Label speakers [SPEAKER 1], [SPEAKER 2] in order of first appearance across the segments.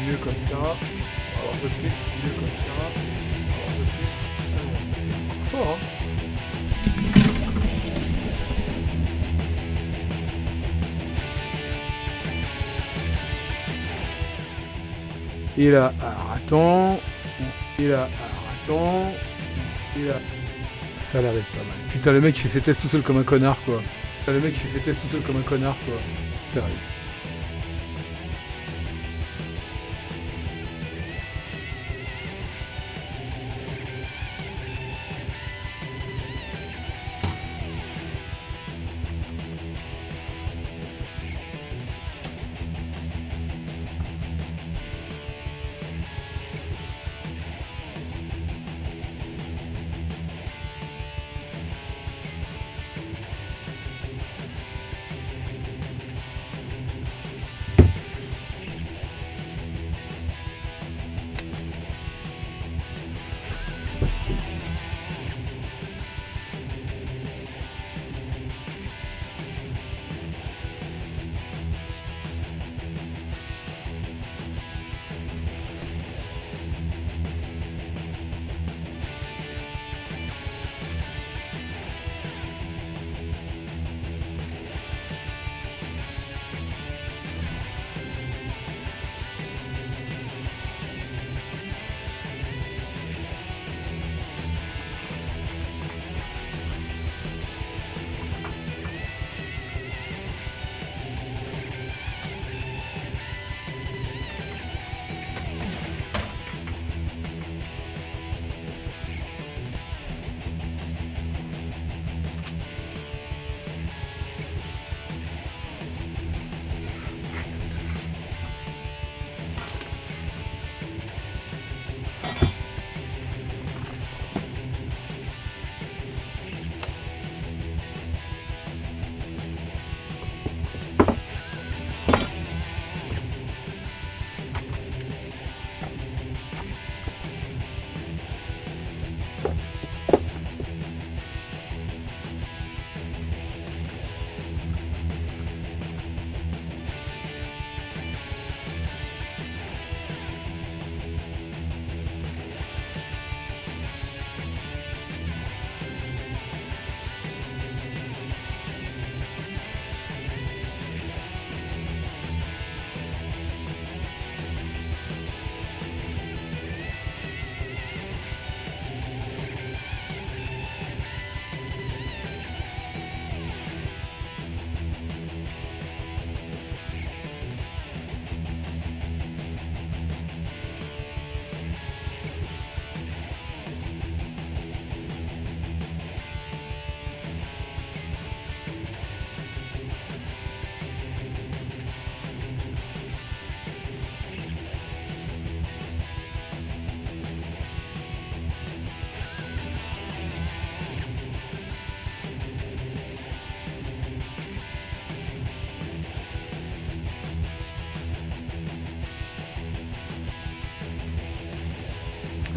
[SPEAKER 1] Mieux comme ça. On va voir tout de suite. Mieux comme ça. On va voir tout de suite. C'est encore fort, hein. Et là, alors attends. Et là, alors attends. Et là. Ça a l'air d'être pas mal. Putain, le mec il fait ses tests tout seul comme un connard, quoi. Putain, le mec il fait ses tests tout seul comme un connard, quoi. Sérieux.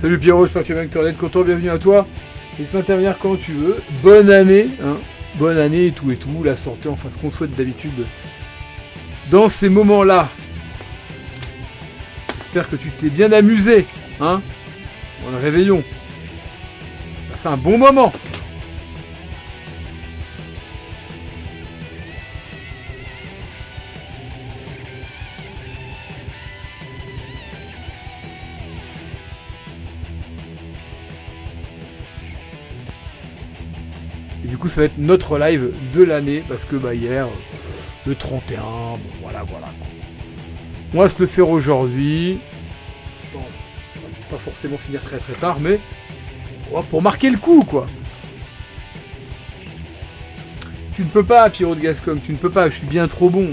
[SPEAKER 1] Salut Pierrot, j'espère que tu vas bien, que tu vas être content, bienvenue à toi. Tu peux intervenir quand tu veux. Bonne année, hein. Bonne année et tout, la santé, enfin ce qu'on souhaite d'habitude dans ces moments-là. J'espère que tu t'es bien amusé, hein, pour le réveillon. C'est un bon moment. Et du coup, ça va être notre live de l'année, parce que bah hier, le 31, bon voilà. On va se le faire aujourd'hui. Bon, pas forcément finir très tard, mais pour marquer le coup, quoi. Tu ne peux pas, Pierrot de Gascom, tu ne peux pas, je suis bien trop bon.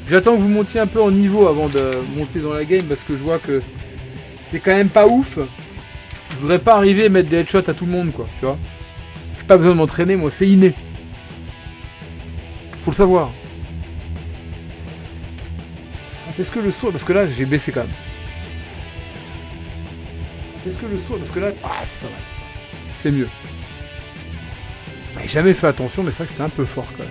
[SPEAKER 1] J'attends que vous montiez un peu en niveau avant de monter dans la game, parce que je vois que c'est quand même pas ouf. Je voudrais pas arriver et mettre des headshots à tout le monde, quoi, tu vois. J'ai pas besoin de m'entraîner, moi, c'est inné. Faut le savoir. Est-ce que le saut, parce que là, j'ai baissé quand même. Est-ce que le saut, parce que là, c'est pas mal, c'est mieux. J'ai jamais fait attention, mais c'est vrai que c'était un peu fort quand même.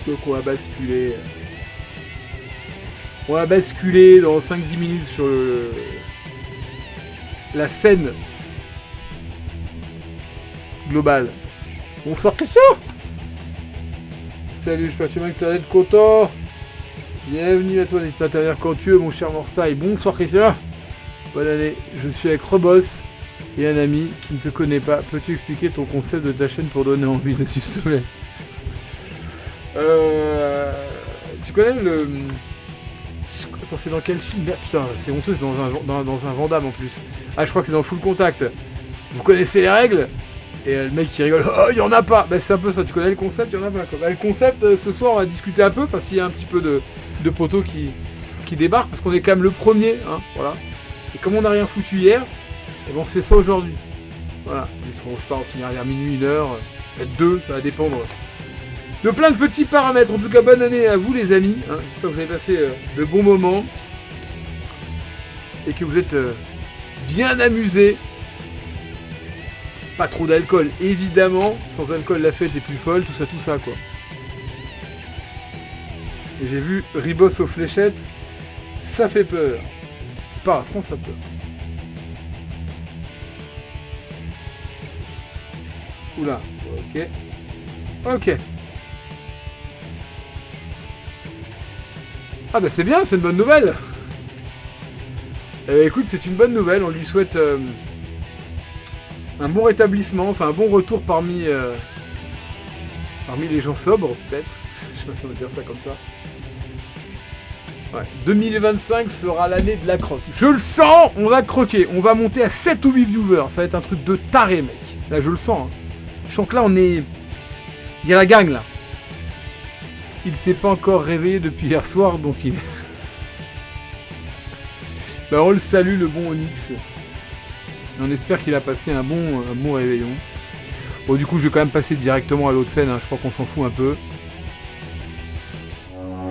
[SPEAKER 1] Donc on va basculer. On va basculer dans 5-10 minutes sur la scène globale. Bonsoir Christian. Salut, je suis Mathieu Internet content. Bienvenue à toi, n'hésite pas à intervenir quand tu veux, mon cher Morsaille. Bonsoir Christian. Bonne année, je suis avec Reboss et un ami qui ne te connaît pas. Peux-tu expliquer ton concept de ta chaîne pour donner envie de s'il te plaît? Tu connais le... Attends, c'est dans quel film? Putain, c'est honteux, c'est dans un Van Damme en plus. Ah, je crois que c'est dans Full Contact. Vous connaissez les règles? Et le mec qui rigole, oh, il y en a pas. Bah, c'est un peu ça, tu connais le concept, il y en a pas quoi. Bah, le concept, ce soir, on va discuter un peu, parce qu'il y a un petit peu de poteaux qui débarquent, parce qu'on est quand même le premier, hein, voilà. Et comme on n'a rien foutu hier, et ben on se fait ça aujourd'hui. Voilà, je pars, on finira vers minuit, 1h, peut-être 2, ça va dépendre de plein de petits paramètres. En tout cas, bonne année à vous les amis, hein. J'espère que vous avez passé de bons moments, et que vous êtes bien amusés. Pas trop d'alcool, évidemment. Sans alcool, la fête est plus folle, tout ça, quoi. Et j'ai vu Ribos aux fléchettes, ça fait peur. Pas à France, ça peur. Oula, ok. Ok. Ah bah c'est bien, c'est une bonne nouvelle. Écoute, c'est une bonne nouvelle, on lui souhaite... un bon rétablissement, enfin un bon retour parmi les gens sobres, peut-être. Je sais pas si on va dire ça comme ça. Ouais. 2025 sera l'année de la croque. Je le sens, on va croquer. On va monter à 7 ou 8 viewers. Ça va être un truc de taré, mec. Là, je le sens. Hein. Je sens que là, on est... Il y a la gang, là. Il s'est pas encore réveillé depuis hier soir, donc il... Bah, on le salue, le bon Onyx. On espère qu'il a passé un bon réveillon. Bon, du coup, je vais quand même passer directement à l'autre scène. Hein. Je crois qu'on s'en fout un peu.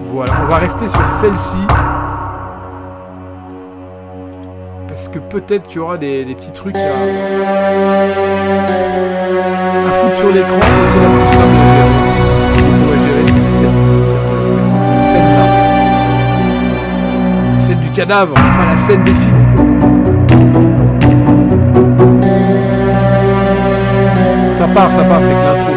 [SPEAKER 1] Voilà, on va rester sur celle-ci. Parce que peut-être qu'il y aura des petits trucs à foutre sur l'écran. Et c'est la plus simple à gérer. On va gérer cette petite scène-là. Celle du cadavre. Enfin, la scène des films. Ça part, c'est que l'intro.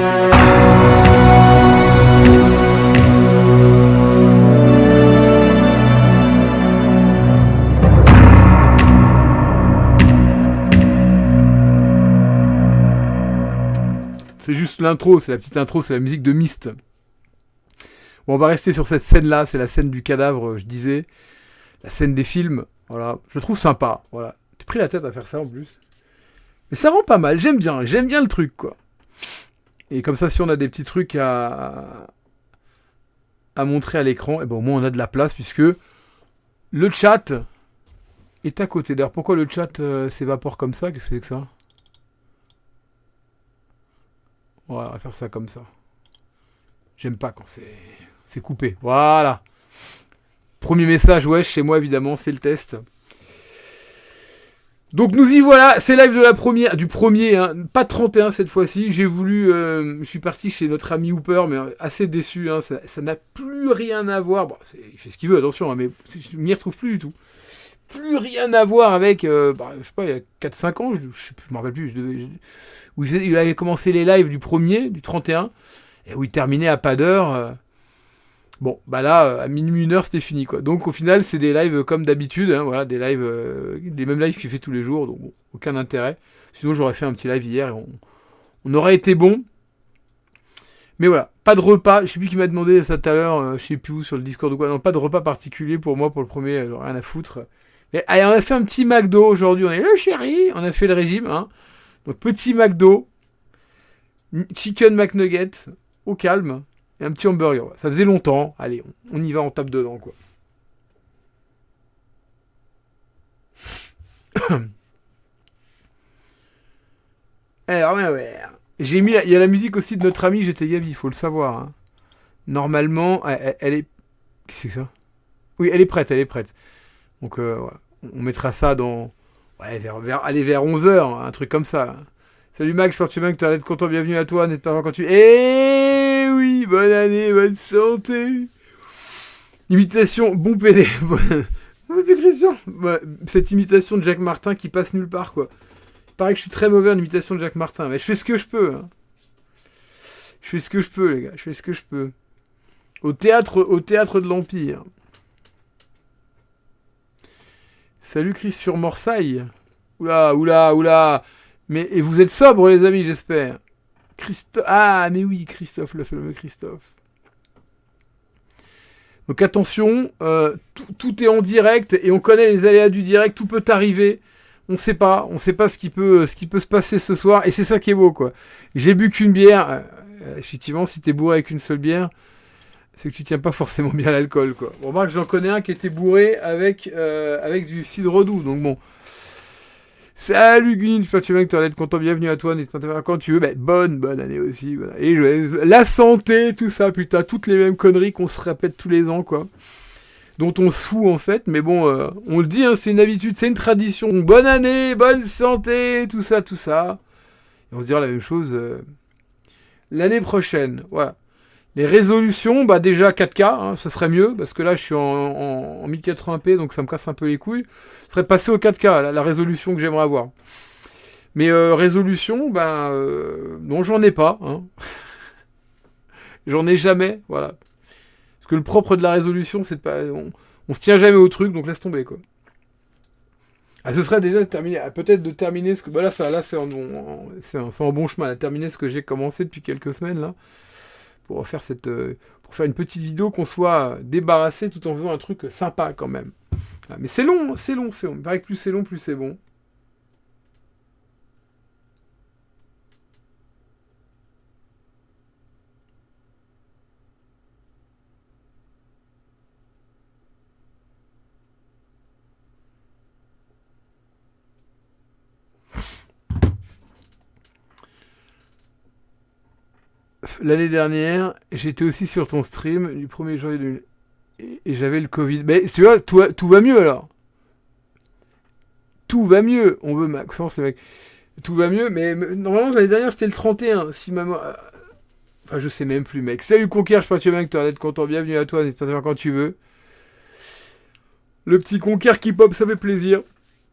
[SPEAKER 1] C'est juste l'intro, c'est la petite intro, c'est la musique de Myst. Bon, on va rester sur cette scène-là, c'est la scène du cadavre, je disais. La scène des films, voilà. Je trouve sympa, voilà. J'ai pris la tête à faire ça en plus. Mais ça rend pas mal, j'aime bien le truc, quoi. Et comme ça, si on a des petits trucs à montrer à l'écran, et ben au moins on a de la place, puisque le chat est à côté. D'ailleurs, pourquoi le chat s'évapore comme ça? Qu'est-ce que c'est que ça? Voilà, on va faire ça comme ça. J'aime pas quand c'est coupé. Voilà. Premier message, ouais, chez moi, évidemment, c'est le test. Donc nous y voilà, c'est live de du premier, hein, pas 31 cette fois-ci. J'ai voulu, je suis parti chez notre ami Hooper, mais assez déçu, hein, ça n'a plus rien à voir. Bon, il fait ce qu'il veut, attention, hein, mais je m'y retrouve plus du tout. Plus rien à voir avec, je sais pas, il y a 4-5 ans, je me rappelle plus, où il avait commencé les lives du premier, du 31, et où il terminait à pas d'heure. Bon, bah là, à minuit 1h, c'était fini, quoi. Donc, au final, c'est des lives comme d'habitude, hein, voilà, des lives, les mêmes lives qu'il fait tous les jours, donc bon, aucun intérêt. Sinon, j'aurais fait un petit live hier, et on aurait été bon. Mais voilà, pas de repas, je sais plus qui m'a demandé ça tout à l'heure, je sais plus où, sur le Discord ou quoi, non, pas de repas particulier pour moi, pour le premier, rien à foutre. Mais, allez, on a fait un petit McDo aujourd'hui, on est là, chéri, on a fait le régime, hein. Donc, petit McDo, chicken McNugget, au calme. Et un petit hamburger. Ça faisait longtemps. Allez, on y va, on tape dedans, quoi. Alors, ouais. J'ai mis... Il y a la musique aussi de notre ami GT Gabi, il faut le savoir. Hein. Normalement, elle est... Qu'est-ce que c'est que ça? Oui, elle est prête. Donc, ouais, on mettra ça dans... Ouais, vers 11h, un truc comme ça. Salut Max, j'espère que tu vas bien, que tu as l'air content, bienvenue à toi, n'hésite pas à voir quand tu... Eh oui, bonne année, bonne santé. Imitation, bon PD. Bon PD Christian. Ouais, cette imitation de Jacques Martin qui passe nulle part, quoi. Il paraît que je suis très mauvais en imitation de Jacques Martin, mais je fais ce que je peux. Hein. Je fais ce que je peux, les gars, je fais ce que je peux. Au théâtre de l'Empire. Salut Chris sur Morsaille. Oula, oula, oula. Mais et vous êtes sobres, les amis, j'espère. Christophe. Ah, mais oui, Christophe, le fameux Christophe. Donc attention, tout est en direct et on connaît les aléas du direct, tout peut arriver. On sait pas ce qui peut se passer ce soir et c'est ça qui est beau, quoi. J'ai bu qu'une bière. Effectivement, si t'es bourré avec une seule bière, c'est que tu tiens pas forcément bien l'alcool, quoi. Bon, remarque, j'en connais un qui était bourré avec du cidre doux, donc bon. Salut Gunny, j'espère que tu vas bien, que tu vas être content, bienvenue à toi, n'hésite pas à te faire quand tu veux, bonne année aussi, voilà. Et la santé, tout ça, putain, toutes les mêmes conneries qu'on se répète tous les ans, quoi. Dont on se fout en fait, mais bon, on le dit, hein, c'est une habitude, c'est une tradition. Bonne année, bonne santé, tout ça. Et on se dira la même chose l'année prochaine, voilà. Les résolutions, déjà 4K, hein, ce serait mieux, parce que là je suis en 1080p, donc ça me casse un peu les couilles. Ce serait passé au 4K, la résolution que j'aimerais avoir. Mais résolution, non, j'en ai pas. Hein. J'en ai jamais, voilà. Parce que le propre de la résolution, c'est pas... On se tient jamais au truc, donc laisse tomber, quoi. Ah, ce serait déjà terminé, peut-être de terminer ce que... là, c'est en bon chemin, à terminer ce que j'ai commencé depuis quelques semaines, là. Pour faire une petite vidéo qu'on soit débarrassé tout en faisant un truc sympa quand même. Ah, mais c'est long. Il paraît que plus c'est long, plus c'est bon. L'année dernière, j'étais aussi sur ton stream du 1er janvier et j'avais le Covid. Mais tu vois, tout va mieux alors. Tout va mieux. On veut Maxence, les mecs. Tout va mieux, mais normalement l'année dernière c'était le 31. Si maman... Enfin, je sais même plus, mec. Salut Conquer, je pense que tu vas bien, que tu vas être content. Bienvenue à toi, n'hésite pas à faire quand tu veux. Le petit Conquer qui pop, ça fait plaisir.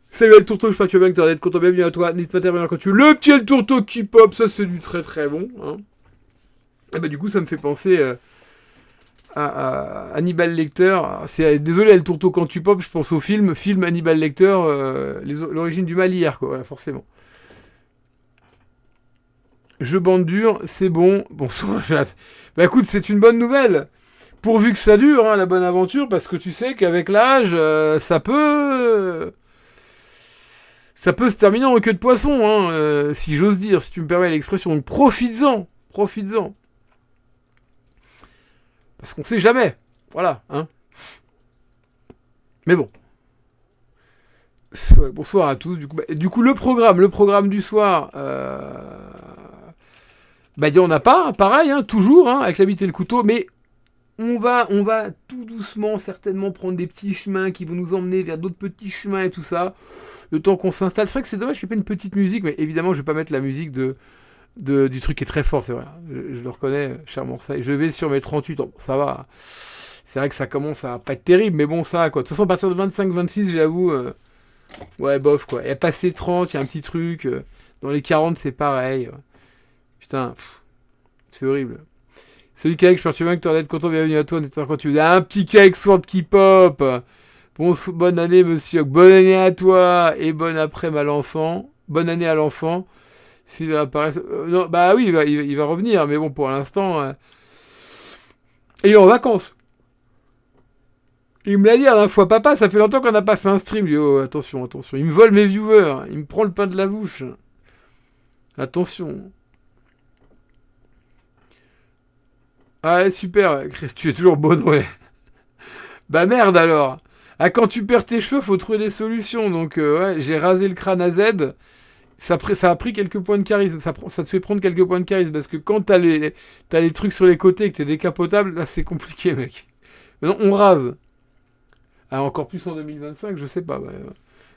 [SPEAKER 1] Salut El Tourteau, je pense que tu vas bien, que tu vas être content. Bienvenue à toi, n'hésite pas à faire quand tu veux. Le petit El Tourteau qui pop, ça c'est du très très bon. Hein. Et du coup, ça me fait penser à Hannibal Lecter. Désolé, El Tourteau, quand tu pop, je pense au film Hannibal Lecter, l'origine du mal hier, quoi, voilà, forcément. Je bande dur, c'est bon. Bonsoir, écoute, c'est une bonne nouvelle. Pourvu que ça dure, hein, la bonne aventure, parce que tu sais qu'avec l'âge, ça peut se terminer en queue de poisson, hein, si j'ose dire, si tu me permets l'expression. Donc profites-en. Parce qu'on sait jamais. Voilà, hein. Mais bon. Ouais, bonsoir à tous. Du coup, le programme du soir, il n'y en a pas, hein, pareil, hein, toujours, hein, avec la bite et le couteau, mais on va tout doucement, certainement, prendre des petits chemins qui vont nous emmener vers d'autres petits chemins et tout ça, le temps qu'on s'installe. C'est vrai que c'est dommage qu'il n'y ait pas une petite musique, mais évidemment, je ne vais pas mettre la musique du truc qui est très fort, c'est vrai. Je le reconnais, cher Morsaille. Je vais sur mes 38 ans. Bon, ça va. C'est vrai que ça commence à pas être terrible, mais bon, ça, quoi. De toute façon, à partir de 25-26, j'avoue, ouais, bof, quoi. Et à passer 30, il y a un petit truc. Dans les 40, c'est pareil. Putain, c'est horrible. Salut Cake, je suis bien que tu vas être content, bienvenue à toi. Quand tu veux un petit Cake Sword qui pop. Bonne année, monsieur. Bonne année à toi et bonne après-midi à l'enfant. Bonne année à l'enfant. S'il apparaît... non, oui, il va revenir, mais bon, pour l'instant... il est en vacances. Il me l'a dit à la fois, papa, ça fait longtemps qu'on n'a pas fait un stream. Je dis, oh, attention. Il me vole mes viewers. Il me prend le pain de la bouche. Attention. Ah, super, Chris, tu es toujours Baudouin. Merde alors. Ah, quand tu perds tes cheveux, faut trouver des solutions. Donc, ouais, j'ai rasé le crâne à Z. Ça a pris quelques points de charisme. Ça te fait prendre quelques points de charisme. Parce que quand t'as les trucs sur les côtés et que t'es décapotable, là, c'est compliqué, mec. Maintenant, on rase. Ah, encore plus en 2025, je sais pas.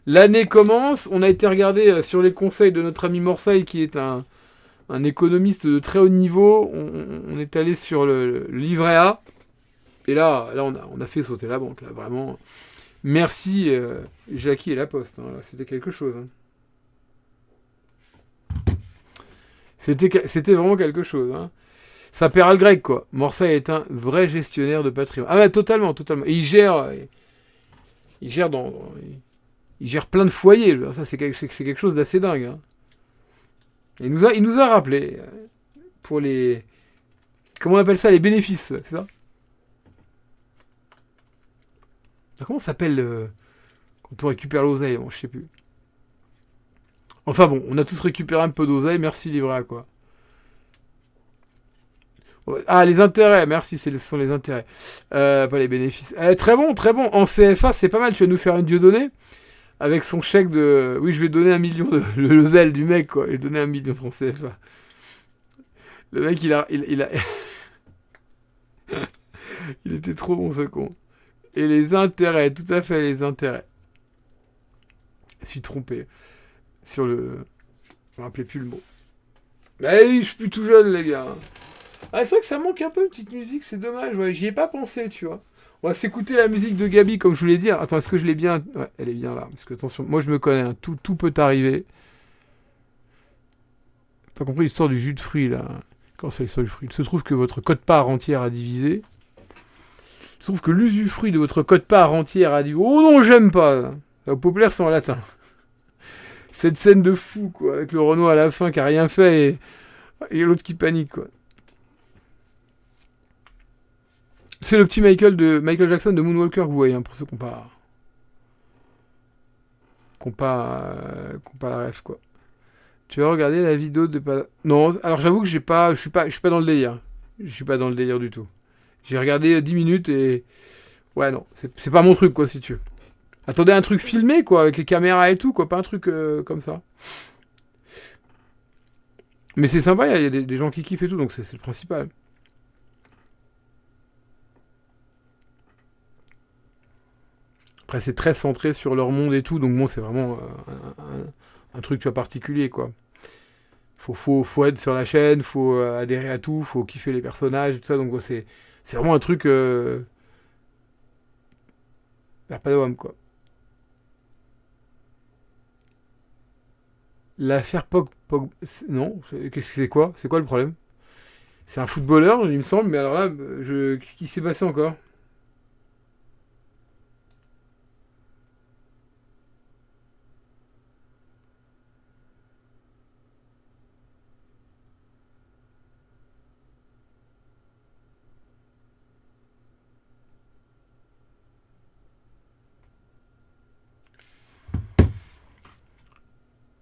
[SPEAKER 1] L'année commence, on a été regardé sur les conseils de notre ami Morseille, qui est un économiste de très haut niveau. On est allé sur le livret A. Et là on a fait sauter la banque, là, vraiment. Merci, Jackie et la Poste. Hein, là, c'était quelque chose. Hein. C'était vraiment quelque chose. Hein. Ça paiera le grec, quoi. Morseille est un vrai gestionnaire de patrimoine. Ah, bah, totalement, totalement. Et il gère il gère plein de foyers. Ça, c'est quelque chose d'assez dingue. Hein. Il nous a rappelé pour les... Comment on appelle ça? Les bénéfices, c'est ça? Comment ça s'appelle quand on récupère l'oseille? Bon, je sais plus. Enfin bon, on a tous récupéré un peu d'oseille. Merci, livret A, quoi. Ah, les intérêts, merci, ce sont les intérêts. Pas les bénéfices. Très bon, très bon. En CFA, c'est pas mal. Tu vas nous faire une Dieudonné avec son chèque de... Oui, je vais donner 1 million le level du mec, quoi. Et donner 1 million en CFA. Le mec, il a... il était trop bon, ce con. Et les intérêts, tout à fait, les intérêts. Je suis trompé. Sur le... Je me rappelais plus le mot. Mais je suis plus tout jeune, les gars. Ah, c'est vrai que ça manque un peu une petite musique, c'est dommage. Ouais, j'y ai pas pensé, tu vois. On va s'écouter la musique de Gabi, comme je voulais dire. Attends, est-ce que je l'ai bien... Ouais, elle est bien là. Parce que, attention, moi je me connais, hein. Tout peut arriver. Pas compris l'histoire du jus de fruits, là. Comment c'est l'histoire du fruit? Il se trouve que votre quote-part entière a divisé. Il se trouve que l'usufruit de votre quote-part entière a dit... Oh non, j'aime pas. Au populaire, c'est en latin. Cette scène de fou, quoi, avec le Renault à la fin qui a rien fait et l'autre qui panique, quoi. C'est le petit Michael Jackson de Moonwalker que vous voyez, hein, pour ceux qui n'ont pas la ref, quoi. Tu vas regarder la vidéo de... Non, alors j'avoue que je suis pas dans le délire. Je suis pas dans le délire du tout. J'ai regardé 10 minutes et... Ouais, non, c'est pas mon truc, quoi, si tu veux. Attendez, un truc filmé, quoi, avec les caméras et tout, quoi, pas un truc comme ça. Mais c'est sympa, il y a des gens qui kiffent et tout, donc c'est le principal. Après, c'est très centré sur leur monde et tout, donc bon, c'est vraiment un truc, tu vois, particulier, quoi. Faut être sur la chaîne, faut adhérer à tout, faut kiffer les personnages et tout ça, donc bon, c'est vraiment un truc... vers pas de homme, quoi. L'affaire non, qu'est-ce que c'est quoi? C'est quoi le problème? C'est un footballeur, il me semble, mais alors là, qu'est-ce qui s'est passé encore?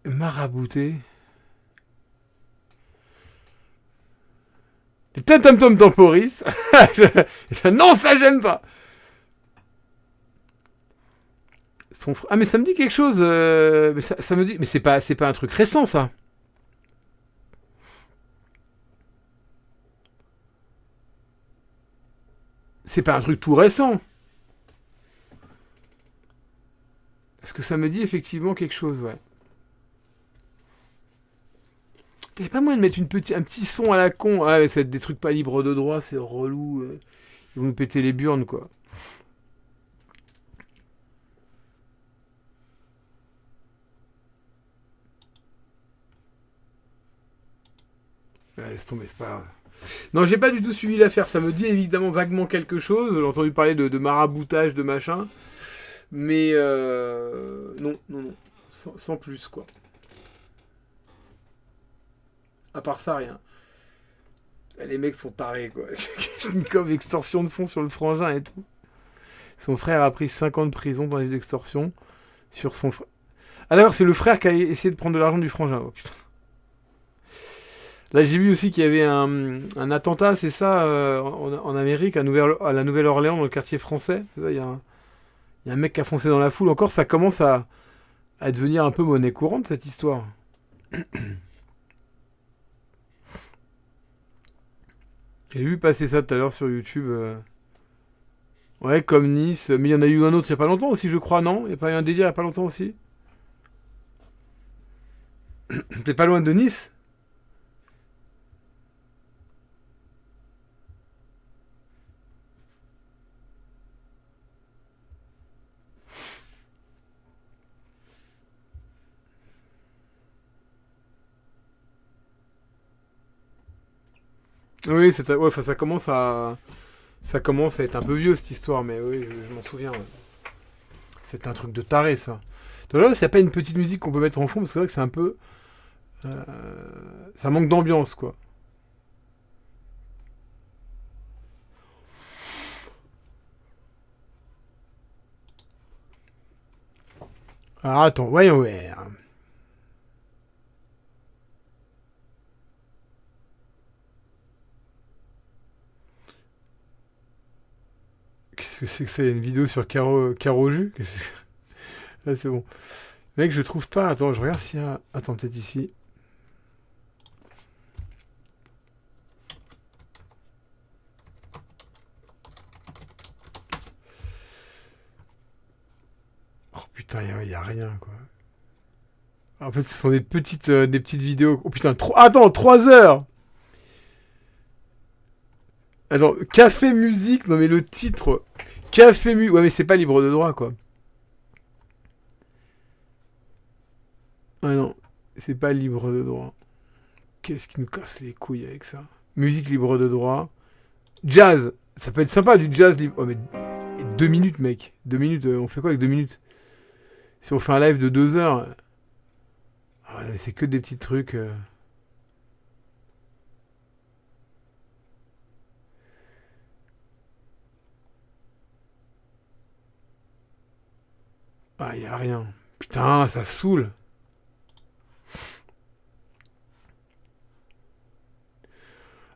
[SPEAKER 1] Marabouté. Les Tam Temporis. Non, ça j'aime pas. Ah mais ça me dit quelque chose. Mais ça me dit. Mais c'est pas un truc récent ça. C'est pas un truc tout récent. Est-ce que ça me dit effectivement quelque chose, ouais. T'avais pas moyen de mettre un petit son à la con. Ah, mais ça va être des trucs pas libres de droit, c'est relou. Ils vont nous péter les burnes, quoi. Ouais, laisse tomber, c'est pas grave. Non, j'ai pas du tout suivi l'affaire. Ça me dit évidemment vaguement quelque chose. J'ai entendu parler de maraboutage, de machin. Mais non, non, non. Sans plus, quoi. À part ça, rien. Les mecs sont tarés, quoi. Comme extorsion de fonds sur le frangin et tout. Son frère a pris 5 ans de prison dans les extorsions sur son frère. Ah d'accord, c'est le frère qui a essayé de prendre de l'argent du frangin. Oh, putain. Là, j'ai vu aussi qu'il y avait un attentat, c'est ça, en Amérique, à la Nouvelle-Orléans, dans le quartier français. C'est ça, il y a un mec qui a foncé dans la foule. Encore, ça commence à devenir un peu monnaie courante, cette histoire. J'ai vu passer ça tout à l'heure sur YouTube. Ouais, comme Nice. Mais il y en a eu un autre il n'y a pas longtemps aussi, je crois, non? Il n'y a pas eu un délire il n'y a pas longtemps aussi? T'es pas loin de Nice? Oui, ouais, enfin, ça commence à être un peu vieux cette histoire, mais oui, je m'en souviens. Ouais. C'est un truc de taré, ça. Donc là, s'il n'y a pas une petite musique qu'on peut mettre en fond, parce que c'est vrai que c'est un peu. euh, Ça manque d'ambiance, quoi. Alors attends, voyons voir. Qu'est-ce que c'est que ça? Une vidéo sur Caro Jus? Ah, c'est bon. Mec, je trouve pas. Attends, je regarde s'il y a. Attends, peut-être ici. Oh putain, y a rien, quoi. En fait, ce sont des petites vidéos. Oh putain, attends, 3 heures! Attends, Café Musique, non mais le titre. Café Musique. Ouais, mais c'est pas libre de droit, quoi. Ah non, c'est pas libre de droit. Qu'est-ce qui nous casse les couilles avec ça? Musique libre de droit. Jazz. Ça peut être sympa du jazz libre. Oh, mais 2 minutes, mec. 2 minutes, on fait quoi avec 2 minutes? Si on fait un live de 2 heures. Ah ouais, c'est que des petits trucs. Ah, y a rien. Putain, ça saoule.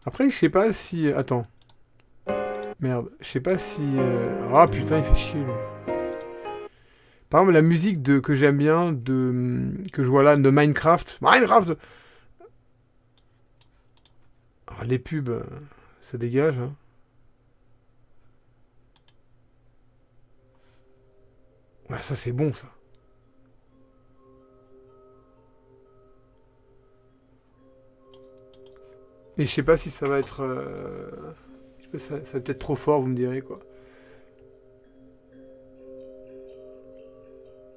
[SPEAKER 1] Après, je sais pas si. Attends. Merde. Je sais pas si. Ah putain, il fait chier lui. Par exemple, la musique que j'aime bien, que je vois là, de Minecraft. Minecraft. Ah, les pubs, ça dégage. Hein. Ouais, ça c'est bon ça. Et je sais pas si ça va être. Je sais pas, ça va peut-être trop fort, vous me direz quoi.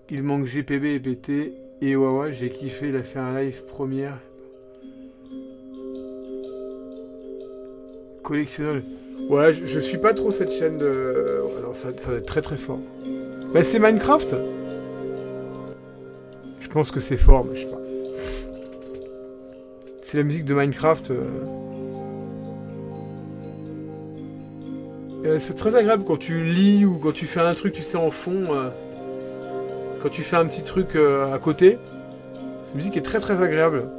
[SPEAKER 1] Il manque GPB et PT. Et Wawa, j'ai kiffé, il a fait un live première. Collectionneur. Ouais, je suis pas trop cette chaîne de. Alors ça va être très très fort. Bah c'est Minecraft. Je pense que c'est fort, mais je sais pas. C'est la musique de Minecraft. C'est très agréable quand tu lis ou quand tu fais un truc, tu sais, en fond. Quand tu fais un petit truc à côté. Cette musique est très très agréable.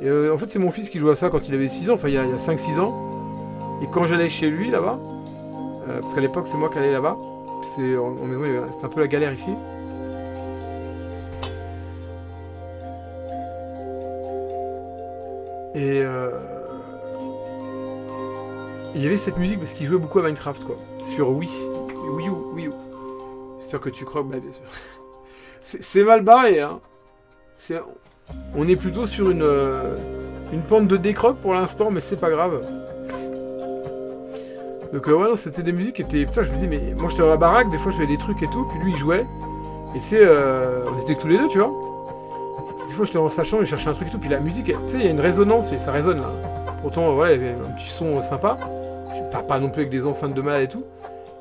[SPEAKER 1] Et en fait, c'est mon fils qui jouait à ça quand il avait 6 ans, enfin il y a 5-6 ans. Et quand j'allais chez lui là-bas, parce qu'à l'époque c'est moi qui allais là-bas, c'est en maison, c'était un peu la galère ici. Et il y avait cette musique parce qu'il jouait beaucoup à Minecraft quoi, sur Wii U. J'espère que tu crois, bah, bien sûr. C'est mal barré, hein. C'est- On est plutôt sur une pente de décroque pour l'instant, mais c'est pas grave. Donc ouais, non, c'était des musiques qui étaient. Putain, je me dis, mais moi j'étais dans la baraque, des fois je faisais des trucs et tout, puis lui il jouait. Et tu sais, on était tous les deux, tu vois. Des fois j'étais dans sa chambre, je cherchais un truc et tout, puis la musique, tu sais, il y a une résonance et ça résonne là. Pourtant, voilà, il y avait un petit son sympa. Pas non plus avec des enceintes de malade et tout.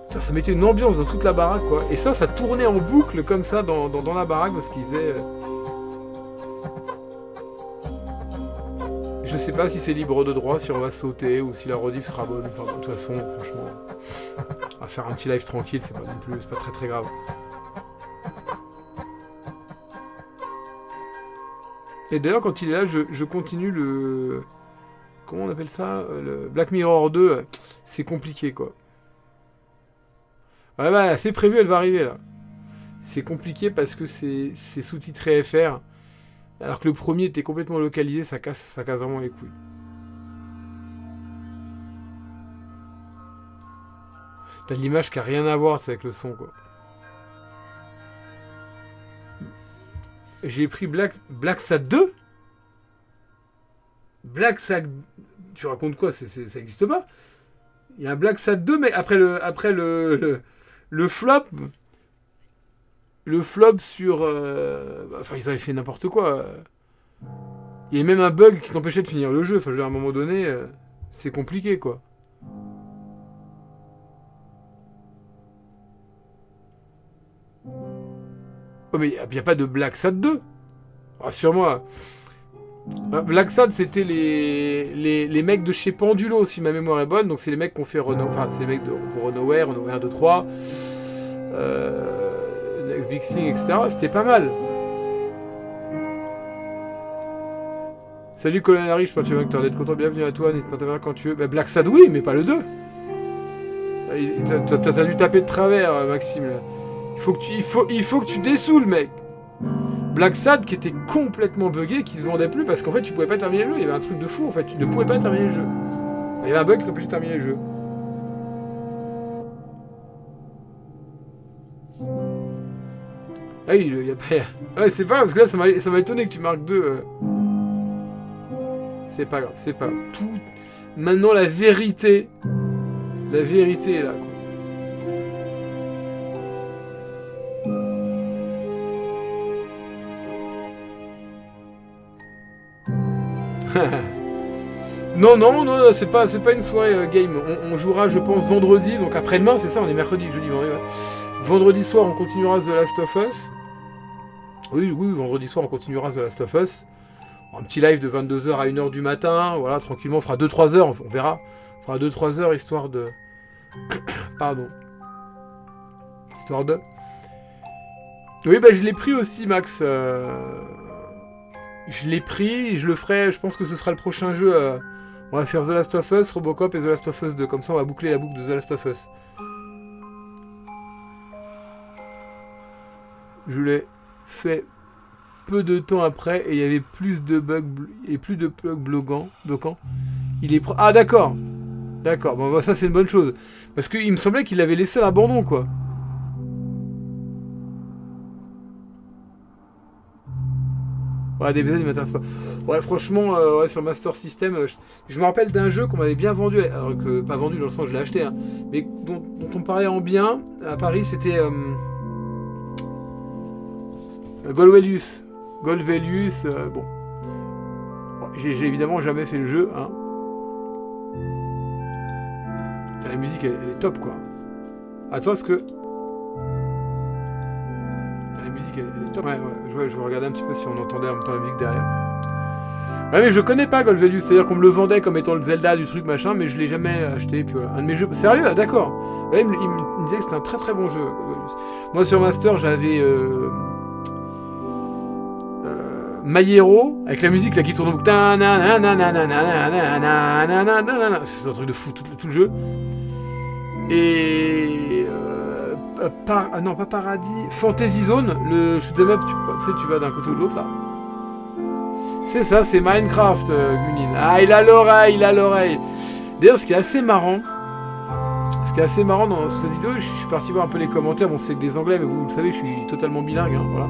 [SPEAKER 1] Putain, ça mettait une ambiance dans toute la baraque quoi. Et ça tournait en boucle comme ça dans la baraque parce qu'ils faisaient. Je sais pas si c'est libre de droit, si on va sauter ou si la rediff sera bonne. Enfin, de toute façon, franchement, on va faire un petit live tranquille, c'est pas non plus, c'est pas très très grave. Et d'ailleurs, quand il est là, je continue le. Comment on appelle ça? Le Black Mirror 2. C'est compliqué quoi. Ouais, bah, c'est prévu, elle va arriver là. C'est compliqué parce que c'est sous-titré FR. Alors que le premier était complètement localisé, ça casse vraiment les couilles. T'as de l'image qui a rien à voir avec le son quoi. J'ai pris Black Sad 2. Black Sad... Tu racontes quoi? Ça existe pas. Il y a un Black Sad 2, mais après le flop... Le flop sur... Enfin, ils avaient fait n'importe quoi. Il y a même un bug qui t'empêchait de finir le jeu. Enfin, je veux dire, à un moment donné, c'est compliqué, quoi. Oh, mais il n'y a pas de Black Sad 2. Rassure-moi. Black Sad, c'était les mecs de chez Pendulo, si ma mémoire est bonne. Donc, c'est les mecs qui ont fait Renault... Enfin, c'est les mecs pour Renoware, Renault 1, 2, 3... Next Big Thing, etc. C'était pas mal. Salut Colin Harry, je pense que tu vas d'être content, bienvenue à toi, n'hésite pas à t'intervenir quand tu veux. Bah, Black Sad, oui, mais pas le 2. T'as dû taper de travers, Maxime. Là. Il faut que tu dessoules, mec. Black Sad qui était complètement buggé, qui se vendait plus parce qu'en fait tu pouvais pas terminer le jeu. Il y avait un truc de fou en fait, tu ne pouvais pas terminer le jeu. Il y avait un bug qui t'empêchait de terminer le jeu. Ah oui, il y a pas... Ouais, c'est pas grave, parce que là ça m'a étonné que tu marques 2. C'est pas grave, c'est pas grave. Tout... Maintenant la vérité est là, quoi. Non, c'est pas une soirée game. On jouera, je pense, vendredi, donc après-demain, c'est ça, on est mercredi, jeudi, vendredi. Ouais. Vendredi soir, on continuera The Last of Us. Oui, vendredi soir, on continuera The Last of Us. Un petit live de 22h à 1h du matin, voilà, tranquillement, on fera 2-3 heures, on verra. On fera 2-3 heures, histoire de... Pardon. Histoire de... Oui, bah je l'ai pris aussi, Max. Je l'ai pris et je le ferai, je pense que ce sera le prochain jeu. On va faire The Last of Us, Robocop et The Last of Us 2. Comme ça, on va boucler la boucle de The Last of Us. Je l'ai fait peu de temps après et il y avait plus de bugs et plus de bugs bloquants. Il est Ah, d'accord. D'accord, bon, ça c'est une bonne chose. Parce qu'il me semblait qu'il avait laissé l'abandon, quoi. Ouais, des BZ, il m'intéresse pas. Ouais, franchement, ouais, sur Master System, je me rappelle d'un jeu qu'on m'avait bien vendu, alors que pas vendu dans le sens où je l'ai acheté, hein, mais dont on parlait en bien à Paris, c'était Golvelius. Golvelius, bon. J'ai évidemment jamais fait le jeu, hein. La musique, elle est top, quoi. Attends, est-ce que... La musique, elle est top. Ouais, je vais regarder un petit peu si on entendait en même temps la musique derrière. Ouais, mais je connais pas Golvelius, c'est-à-dire qu'on me le vendait comme étant le Zelda du truc, machin, mais je l'ai jamais acheté, puis voilà. Un de mes jeux... Sérieux, d'accord. Ouais, il me disait que c'était un très très bon jeu, Golvelius. Moi, sur Master, j'avais... Maillero, avec la musique là qui tourne. C'est un truc de fou, tout le jeu. Et... non, pas Paradis. Fantasy Zone, le shoot'em up, tu sais, tu vas d'un côté ou de l'autre là. C'est ça, c'est Minecraft, Gunin. Ah, il a l'oreille. D'ailleurs, ce qui est assez marrant dans cette vidéo, je suis parti voir un peu les commentaires. Bon, c'est que des anglais, mais vous le savez, je suis totalement bilingue, hein, voilà.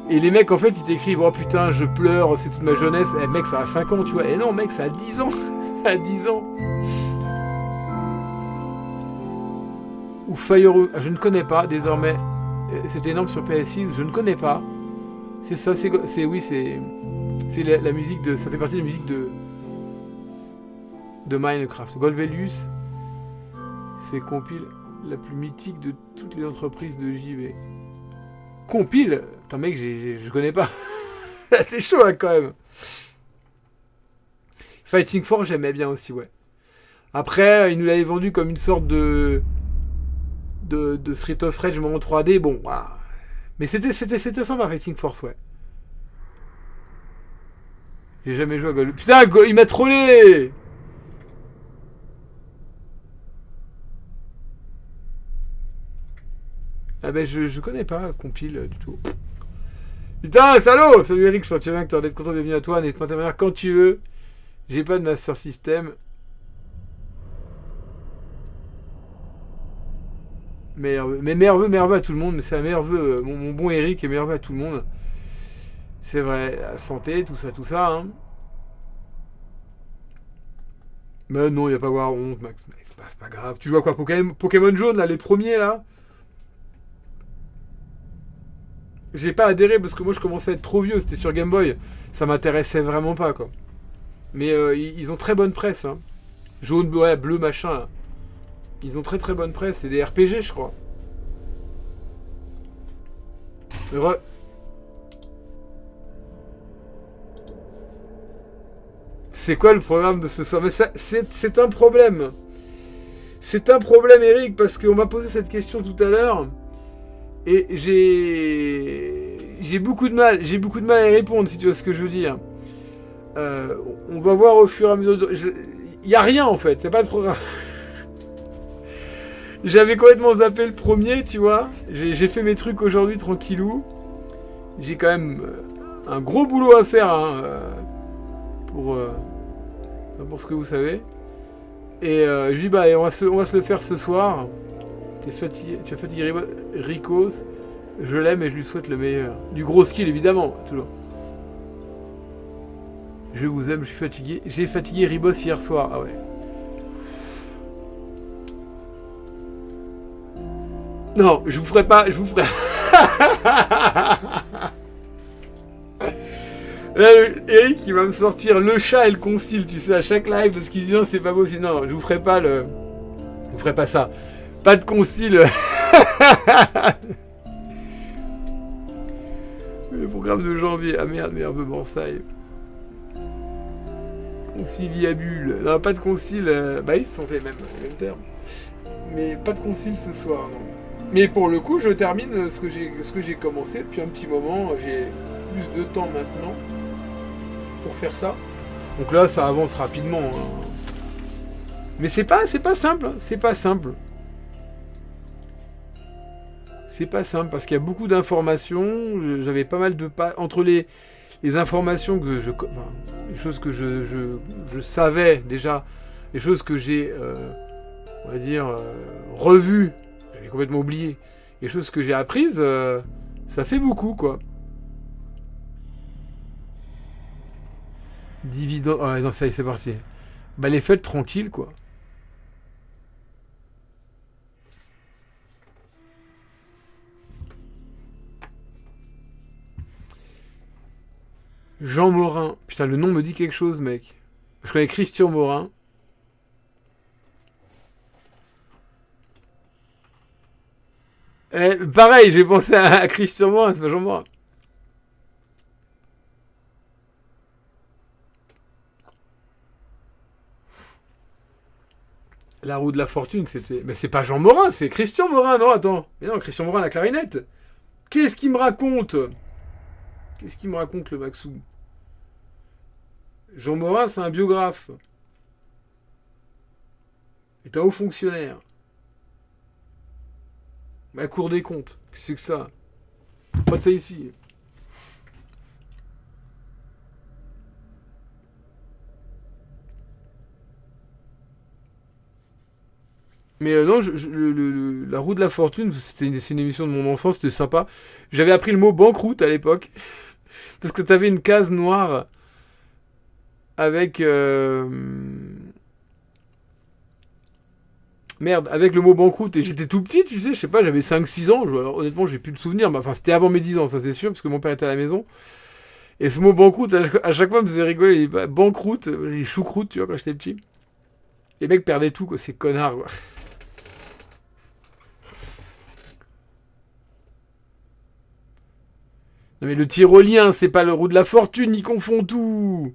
[SPEAKER 1] Et les mecs, en fait, ils t'écrivent « Oh putain, je pleure, c'est toute ma jeunesse. » Eh mec, ça a 5 ans, tu vois. Et non, mec, ça a 10 ans. Ça a 10 ans. Ou Fire... Je ne connais pas, désormais. C'était énorme sur PS6. Je ne connais pas. C'est ça, c'est la musique de... Ça fait partie de la musique de Minecraft. Golvelius, c'est compile la plus mythique de toutes les entreprises de JV. Compile. Putain, mec, je connais pas. C'est chaud, là, quand même. Fighting Force, j'aimais bien aussi, ouais. Après, ils nous l'avaient vendu comme une sorte de Street of Rage, mais en 3D. Bon, voilà. Mais c'était sympa, Fighting Force, ouais. J'ai jamais joué à Golf. Putain, il m'a trollé! Ah ben, je connais pas Compile du tout. Putain, salaud! Salut Eric, je pense que tu viens que t'as d'être content, bienvenue à toi. N'hésite pas à intervenir quand tu veux. J'ai pas de Master System. Mais merveilleux à tout le monde. Mais c'est un merveilleux. Mon bon Eric est merveilleux à tout le monde. C'est vrai, la santé, tout ça, hein. Mais non, il a pas à avoir honte, Max. C'est pas grave. Tu joues à quoi, Pokémon jaune, là, les premiers, là? J'ai pas adhéré parce que moi, je commençais à être trop vieux. C'était sur Game Boy. Ça m'intéressait vraiment pas, quoi. Mais ils ont très bonne presse, hein. Jaune, ouais, bleu, machin, là. Ils ont très très bonne presse. C'est des RPG, je crois. Re- C'est quoi le programme de ce soir? Mais ça, c'est un problème. C'est un problème, Eric, parce qu'on m'a posé cette question tout à l'heure. Et j'ai beaucoup de mal. J'ai beaucoup de mal à y répondre, si tu vois ce que je veux dire. On va voir au fur et à mesure. Il y a rien, en fait. C'est pas de programme. J'avais complètement zappé le premier, tu vois. J'ai fait mes trucs aujourd'hui, tranquillou. J'ai quand même un gros boulot à faire, hein, pour, pour ce que vous savez. Et je dis, bah, on va se le faire ce soir. Tu as fatigué Ricos. Je l'aime et je lui souhaite le meilleur. Du gros skill, évidemment, toujours. Je vous aime, je suis fatigué. J'ai fatigué Ribos hier soir. Ah ouais. Non, je vous ferai pas. Je vous ferai. Là, Eric, il va me sortir le chat et le concile, tu sais, à chaque live, parce qu'il dit non, c'est pas possible. Non, je vous ferai pas le. Je vous ferai pas ça. Pas de concile. Le programme de janvier. Ah merde, nerveux Morsaille. Conciliabule. Non, pas de concile. Bah, ils se sont fait même le même terme. Mais pas de concile ce soir, non. Mais pour le coup, je termine ce que j'ai commencé depuis un petit moment. J'ai plus de temps maintenant pour faire ça. Donc là, ça avance rapidement, hein. Mais c'est pas simple. C'est pas simple. C'est pas simple parce qu'il y a beaucoup d'informations. J'avais pas mal de pas entre les informations que enfin, les choses que je savais déjà, les choses que j'ai, on va dire, revues, j'avais complètement oublié. Les choses que j'ai apprises, ça fait beaucoup, quoi. Dividende. Ah, non, ça y est, c'est parti. Bah, les fêtes tranquilles, quoi. Jean Morin. Putain, le nom me dit quelque chose, mec. Je connais Christian Morin. Pareil, j'ai pensé à Christian Morin, c'est pas Jean Morin. La roue de la fortune, c'était. Mais c'est pas Jean Morin, c'est Christian Morin, non, attends. Mais non, Christian Morin, la clarinette. Qu'est-ce qu'il me raconte? Qu'est-ce qu'il me raconte, le Maxou? Jean Morin, c'est un biographe. C'est un haut fonctionnaire. La Cour des comptes. Qu'est-ce que c'est que ça? Pas de ça ici. Mais non, la roue de la fortune, c'est une émission de mon enfance, c'était sympa. J'avais appris le mot banqueroute à l'époque. Parce que t'avais une case noire avec. Merde, avec le mot banqueroute. Et j'étais tout petit, tu sais, je sais pas, j'avais 5 6 ans. Alors, honnêtement, j'ai plus de souvenirs. Mais enfin, c'était avant mes 10 ans, ça c'est sûr, parce que mon père était à la maison. Et ce mot banqueroute, à chaque fois, me faisait rigoler. Il dit, bah, banqueroute, les choucroutes, tu vois, quand j'étais petit. Les mecs perdaient tout, quoi, ces connards, quoi. Non mais le tyrolien, c'est pas le roue de la fortune, ils confondent tout.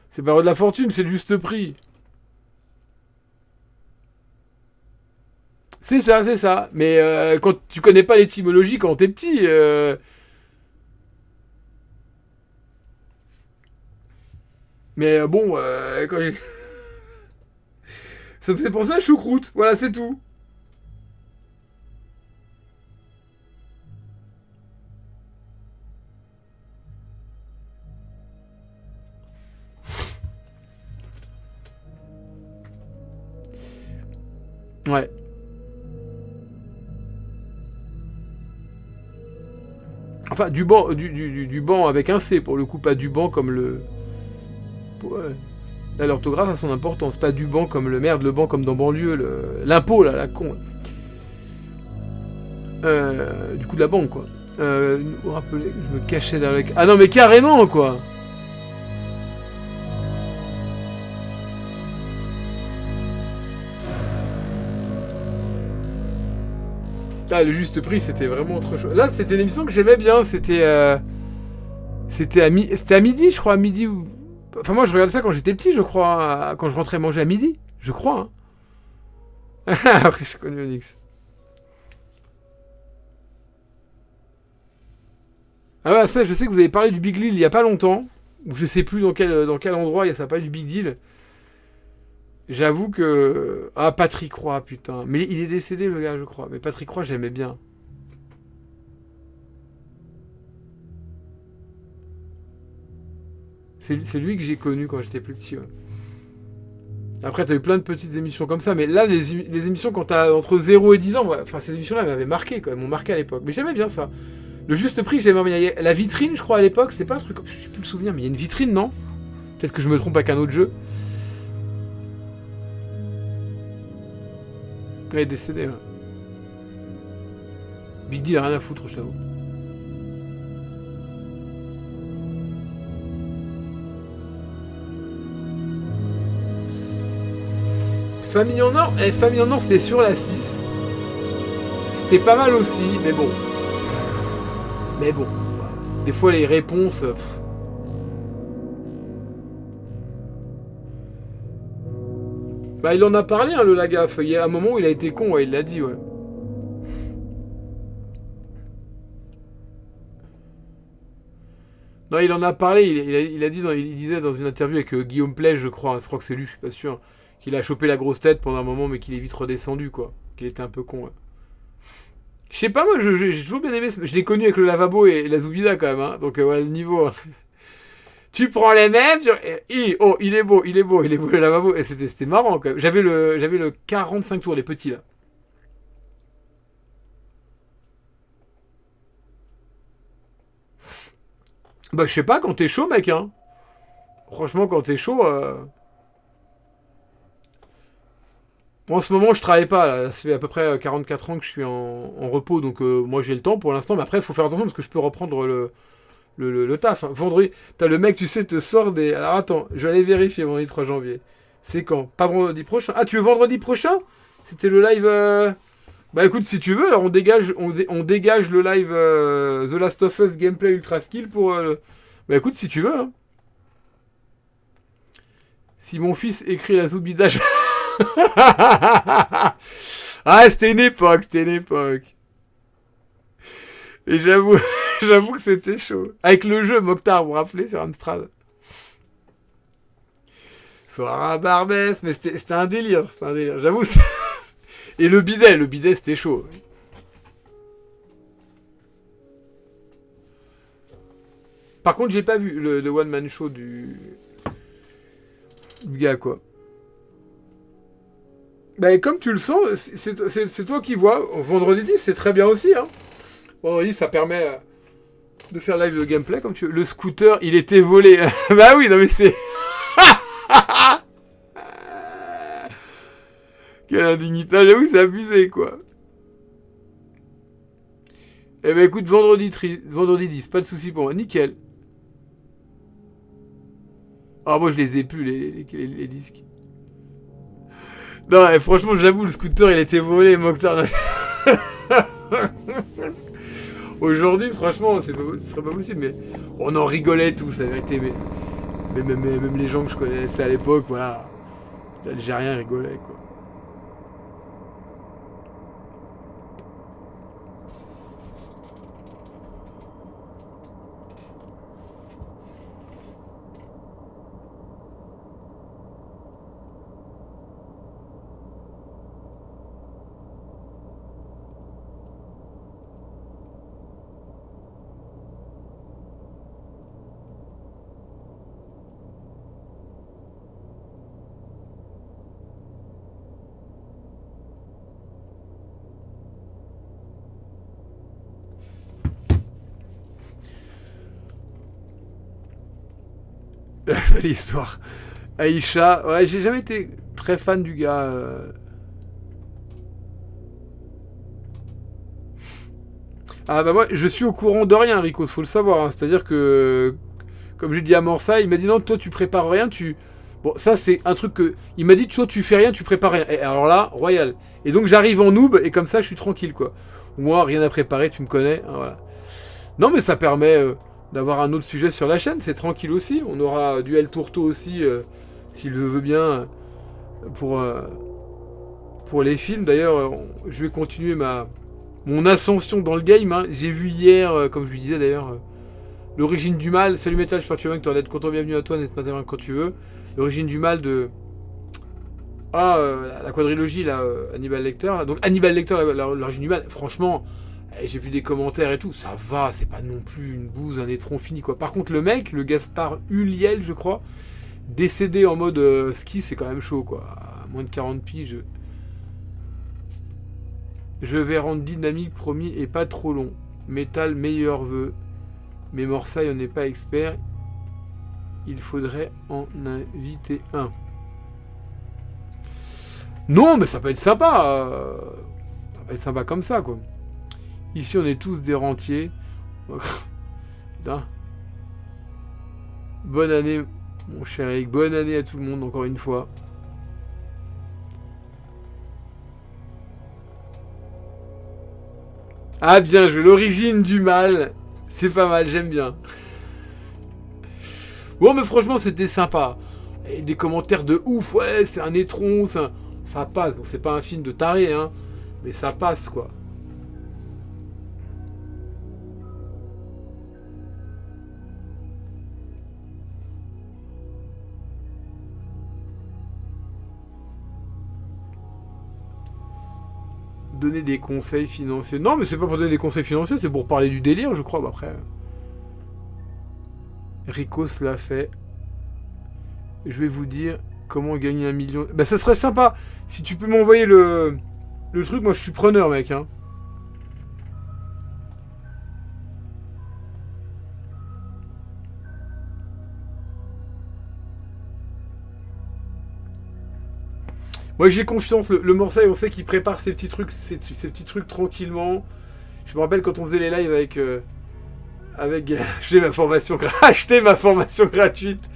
[SPEAKER 1] C'est pas le roue de la fortune, c'est le juste prix. C'est ça, c'est ça. Mais quand tu connais pas l'étymologie quand t'es petit, mais bon, c'est pour ça choucroute. Voilà, c'est tout. Ouais. Enfin, du banc, du banc avec un C, pour le coup, pas du banc comme le... Ouais. Là, l'orthographe a son importance, pas du banc comme le merde, le banc comme dans banlieue, l'impôt, là, la con. Du coup, de la banque, quoi. Vous rappelez que je me cachais derrière le... Ah non, mais carrément, quoi. Ah, le juste prix, c'était vraiment trop chaud. Là, c'était une émission que j'aimais bien. C'était à midi, je crois, à midi. Enfin, moi, je regardais ça quand j'étais petit, je crois. Quand je rentrais manger à midi. Je crois, hein. Après, je connais Onyx. Ah ouais, ça, je sais que vous avez parlé du Big Deal il y a pas longtemps. Ou je sais plus dans quel endroit ça parlé du Big Deal. J'avoue que... Ah, Patrick Roy, putain. Mais il est décédé, le gars, je crois. Mais Patrick Roy, j'aimais bien. C'est lui que j'ai connu quand j'étais plus petit, ouais. Après, t'as eu plein de petites émissions comme ça, mais là, les émissions quand t'as entre 0 et 10 ans, ouais, enfin, ces émissions-là m'avaient marqué, quand même, m'ont marqué à l'époque. Mais j'aimais bien ça. Le juste prix, j'aimais bien. La vitrine, je crois, à l'époque, c'était pas un truc... Je sais plus le souvenir, mais il y a une vitrine, non? Peut-être que je me trompe avec un autre jeu. Il est décédé, ouais. Big Deal, rien à foutre, je t'avoue. Famille en Or, Famille en Or, c'était sur la 6. C'était pas mal aussi, mais bon. Mais bon. Des fois, les réponses... Bah, il en a parlé, hein, le Lagaffe. Il y a un moment où il a été con, ouais, il l'a dit, ouais. Non, il en a parlé, il a dit, il disait dans une interview avec Guillaume Plège, je crois, je crois que c'est lui, je suis pas sûr, qu'il a chopé la grosse tête pendant un moment, mais qu'il est vite redescendu, quoi. Qu'il était un peu con, ouais. Je sais pas, moi, j'ai toujours bien aimé, je l'ai connu avec le lavabo et la Zoubida, quand même, hein, donc voilà le niveau. Tu prends les mêmes, oh, il est beau, il est beau, il est beau le lavabo, et c'était marrant, quand même. J'avais le 45 tours, les petits, là. Bah, je sais pas, quand t'es chaud, mec, hein. Franchement, quand t'es chaud, Bon, en ce moment, je travaille pas. Là. Ça fait à peu près 44 ans que je suis en repos, donc moi j'ai le temps pour l'instant. Mais après, il faut faire attention parce que je peux reprendre le taf. Hein. Vendredi, t'as le mec, tu sais, te sort des. Alors attends, je vais aller vérifier vendredi 3 janvier. C'est quand? Pas vendredi prochain. Ah, tu veux vendredi prochain? C'était le live. Bah écoute, si tu veux, alors on dégage le live The Last of Us Gameplay Ultra Skill pour. Bah écoute, si tu veux. Hein. Si mon fils écrit la zoubidage. Ah, c'était une époque, c'était une époque. Et j'avoue, j'avoue que c'était chaud. Avec le jeu Mokhtar, vous vous rappelez, sur Amstrad. Soir à Barbès, mais c'était un délire, c'était un délire. J'avoue. Et le bidet, c'était chaud. Par contre, j'ai pas vu le one man show du gars, quoi. Bah, comme tu le sens, c'est toi qui vois. Vendredi 10, c'est très bien aussi, hein. Vendredi, ça permet de faire live de gameplay comme tu veux. Le scooter, il était volé. Bah oui, non mais c'est... Quelle indignité. J'avoue, c'est abusé, quoi. Eh ben écoute, vendredi 10, pas de soucis pour moi. Nickel. Ah, moi, je les ai plus, les disques. Non, franchement, j'avoue, le scooter, il était volé, Mokhtar. Aujourd'hui, franchement, ce serait pas possible, mais on en rigolait tous, la vérité. Mais même les gens que je connaissais à l'époque, voilà, les Algériens rigolaient, quoi. belle histoire. Aïcha, ouais, j'ai jamais été très fan du gars. Ah bah moi, je suis au courant de rien, Rico, faut le savoir. Hein. C'est-à-dire que, comme j'ai dit à Morsa, il m'a dit non, toi tu prépares rien, tu... Bon, ça c'est un truc que... Il m'a dit, toi tu fais rien, tu prépares rien. Et alors là, royal. Et donc j'arrive en noob, et comme ça je suis tranquille, quoi. Moi, rien à préparer, tu me connais, hein, voilà. Non mais ça permet d'avoir un autre sujet sur la chaîne, c'est tranquille aussi. On aura du El Tourto aussi, s'il le veut bien, pour, euh, pour les films. D'ailleurs, je vais continuer mon ascension dans le game. Hein. J'ai vu hier, comme je lui disais d'ailleurs, L'origine du mal. Salut Metal, j'espère que tu vas bien, que tu vas être content, bienvenue à toi, n'hésite pas à t'intervenir quand tu veux. L'origine du mal de... Ah, la quadrilogie, là, Hannibal Lecter. Là. Donc Hannibal Lecter, l'origine du mal, franchement... J'ai vu des commentaires et tout, ça va, c'est pas non plus une bouse, un étron fini quoi. Par contre, le mec, le Gaspard Ulliel, je crois, décédé en mode ski, c'est quand même chaud quoi. À moins de 40 piges. Je vais rendre dynamique, promis, et pas trop long. Métal, meilleur vœu. Mais Morsaille, on n'est pas expert. Il faudrait en inviter un. Non, mais ça peut être sympa. Ça peut être sympa comme ça quoi. Ici, on est tous des rentiers. Putain. Bonne année, mon cher Eric. Bonne année à tout le monde, encore une fois. Ah, bien joué. L'origine du mal. C'est pas mal, j'aime bien. Bon, mais franchement, c'était sympa. Et des commentaires de ouf. Ouais, c'est un étron. Ça passe. Bon, c'est pas un film de taré, hein. Mais ça passe, quoi. Donner des conseils financiers. Non, mais c'est pas pour donner des conseils financiers, c'est pour parler du délire, je crois. Bah, après, Rico se l'a fait. Je vais vous dire comment gagner 1 million. Bah, ça serait sympa. Si tu peux m'envoyer le truc, moi je suis preneur, mec. Hein. Moi j'ai confiance, le Morsaille, on sait qu'il prépare ses petits trucs, ses petits trucs tranquillement. Je me rappelle quand on faisait les lives avec acheter ma formation gratuite.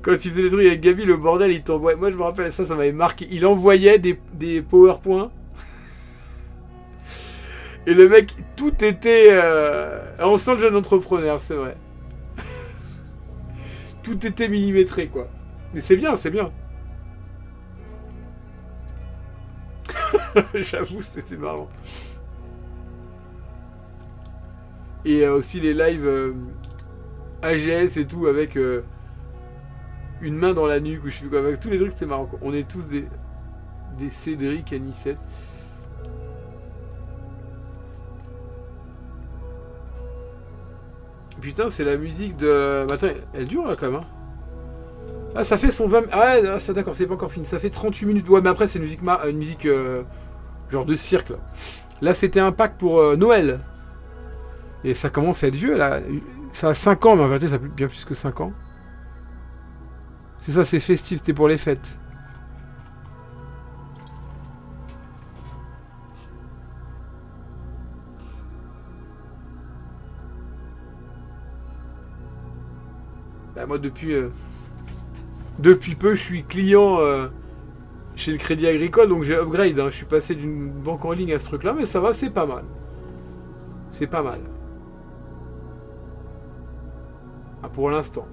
[SPEAKER 1] Quand il faisait des trucs avec Gabi, le bordel, il t'envoyait. Moi je me rappelle ça m'avait marqué. Il envoyait des PowerPoint. Et le mec, tout était... On sent le jeune entrepreneur, c'est vrai. Tout était millimétré, quoi. Mais c'est bien, c'est bien. J'avoue, c'était marrant. Et aussi les lives AGS et tout avec une main dans la nuque ou je sais plus quoi. Avec tous les trucs, c'était marrant. Quoi. On est tous des Cédric Anissette. Putain, c'est la musique de... Attends, elle dure là quand même. Hein. Ah, ça fait son 20... Ah, ça d'accord, c'est pas encore fini. Ça fait 38 minutes. Ouais, mais après, c'est une musique genre de cirque. Là, c'était un pack pour Noël. Et ça commence à être vieux, là. Ça a 5 ans, mais en vérité, ça a bien plus que 5 ans. C'est ça, c'est festif, c'était pour les fêtes. Bah, moi, depuis peu, je suis client chez le Crédit Agricole, donc j'ai upgrade. Hein. Je suis passé d'une banque en ligne à ce truc-là, mais ça va, c'est pas mal. C'est pas mal. Ah, pour l'instant.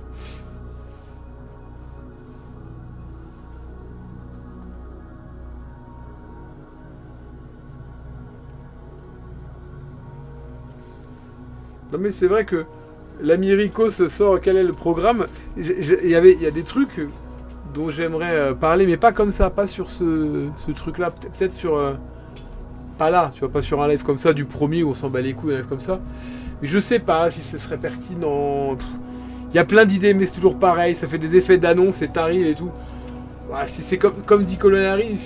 [SPEAKER 1] Non mais c'est vrai que l'ami Rico se sort, quel est le programme. Il y a des trucs dont j'aimerais parler, mais pas comme ça, pas sur ce truc-là. Peut-être sur... pas là, tu vois, pas sur un live comme ça, du premier où on s'en bat les couilles, un live comme ça. Mais je sais pas si ce serait pertinent. Il y a plein d'idées, mais c'est toujours pareil. Ça fait des effets d'annonce et t'arrives et tout. Bah, c'est comme dit Colonari, ou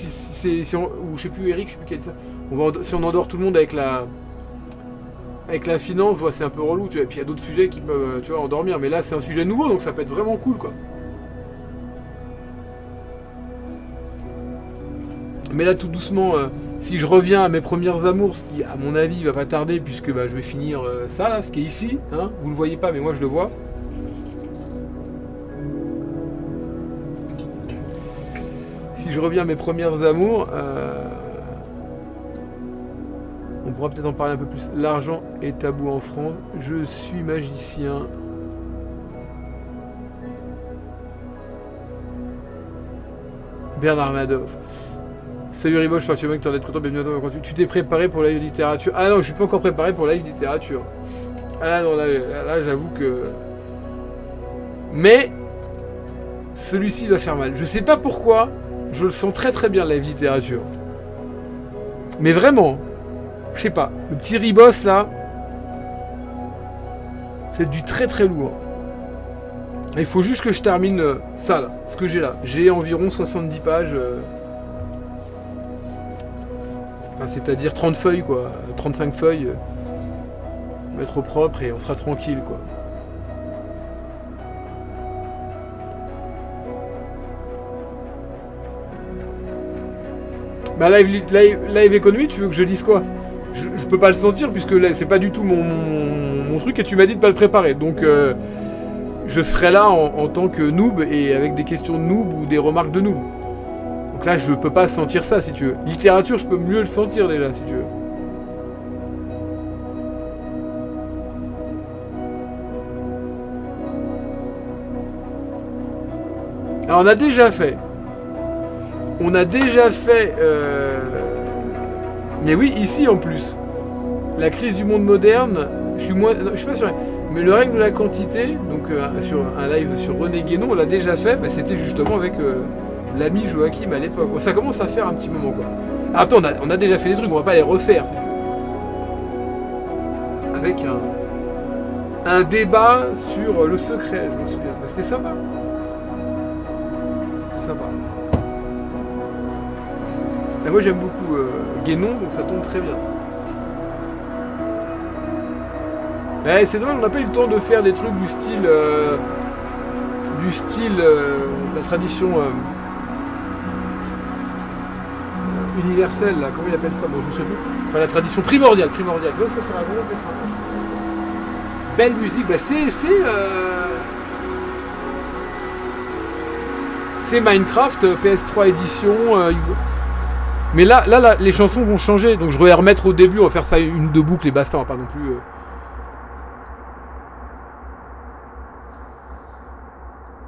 [SPEAKER 1] je sais plus, Eric, je sais plus quel ça. Si on endort tout le monde avec la finance, c'est un peu relou, tu vois. Et puis il y a d'autres sujets qui peuvent, tu vois, endormir. Mais là, c'est un sujet nouveau, donc ça peut être vraiment cool, quoi. Mais là, tout doucement, si je reviens à mes premières amours, ce qui, à mon avis, va pas tarder, puisque bah, je vais finir ça, là, ce qui est ici. Hein, vous le voyez pas, mais moi, je le vois. Si je reviens à mes premières amours, on pourra peut-être en parler un peu plus. L'argent est tabou en France. Je suis magicien. Bernard Madoff. Salut Riboche, je suis que tu en es content, bienvenue à toi. Tu t'es préparé pour la littérature? Ah non, je suis pas encore préparé pour la littérature. Ah non, là j'avoue que... Mais, celui-ci va faire mal. Je sais pas pourquoi, je le sens très très bien, la littérature. Mais vraiment, je sais pas, le petit Ribos là, c'est du très très lourd. Il faut juste que je termine ça là, ce que j'ai là. J'ai environ 70 pages... c'est-à-dire 30 feuilles, quoi. 35 feuilles. Mettre au propre et on sera tranquille, quoi. Bah, live économie, tu veux que je dise quoi? Je peux pas le sentir, puisque là, c'est pas du tout mon truc, et tu m'as dit de pas le préparer. Donc, je serai là en tant que noob, et avec des questions de noob ou des remarques de noob. Donc là, je peux pas sentir ça, si tu veux. Littérature, je peux mieux le sentir déjà, si tu veux. Alors, on a déjà fait. Mais oui, ici en plus. La crise du monde moderne, je suis pas sûr. Mais le règne de la quantité, donc sur un live sur René Guénon, on l'a déjà fait. Bah, c'était justement avec... l'ami Joachim à l'époque. Ça commence à faire un petit moment, quoi. Attends, on a déjà fait des trucs, on va pas les refaire, si tu veux. Avec un débat sur le secret, je me souviens. Mais c'était sympa. C'était sympa. Et moi j'aime beaucoup Guénon, donc ça tombe très bien. Mais c'est dommage, on n'a pas eu le temps de faire des trucs du style... la tradition... universelle, là, comment il appelle ça? Bon, je me souviens plus. Enfin, la tradition primordiale. Ouais, ça sera vraiment belle musique. Bah, c'est Minecraft PS3 édition. Mais là, les chansons vont changer. Donc, je vais remettre au début. On va faire ça une ou deux boucles et basta. On va pas non plus.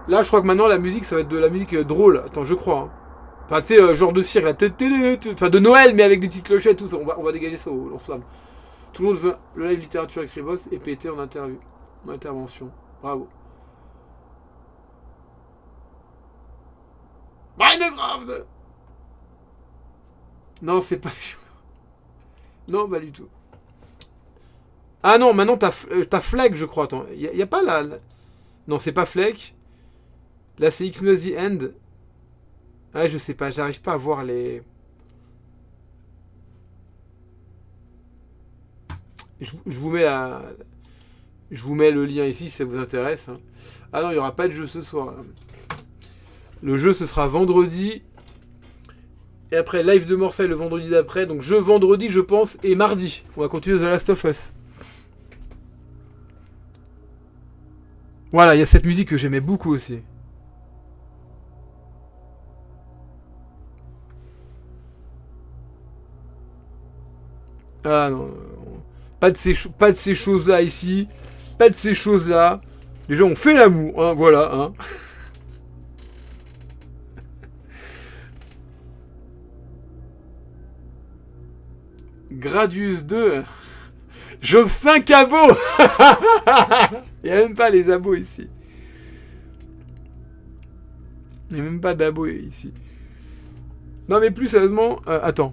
[SPEAKER 1] Là, je crois que maintenant, la musique, ça va être de la musique drôle. Attends, je crois. Hein. Enfin, tu sais, genre de cirque, là. Enfin, de Noël, mais avec des petites clochettes, tout ça. On va dégager ça au lance-flamme. Tout le monde veut le live littérature avec Ribos et péter en intervention. Bravo. Minecraft! Non, c'est pas... Non, pas du tout. Ah non, maintenant, t'as Fleck, je crois. Attends, y a pas là... Non, c'est pas Fleck. Là, c'est Xmas The End. Ah, je sais pas, j'arrive pas à voir les... Je vous mets le lien ici si ça vous intéresse. Hein. Ah non, il n'y aura pas de jeu ce soir. Le jeu, ce sera vendredi. Et après, live de Morcel le vendredi d'après. Donc, jeu vendredi, je pense, et mardi. On va continuer The Last of Us. Voilà, il y a cette musique que j'aimais beaucoup aussi. Ah non, pas de ces choses-là ici. Pas de ces choses-là. Les gens ont fait l'amour, hein, voilà. Hein. Gradius 2. J'offre 5 abos. Il n'y a même pas les abos ici. Il n'y a même pas d'abos ici. Non mais plus sérieusement, attends.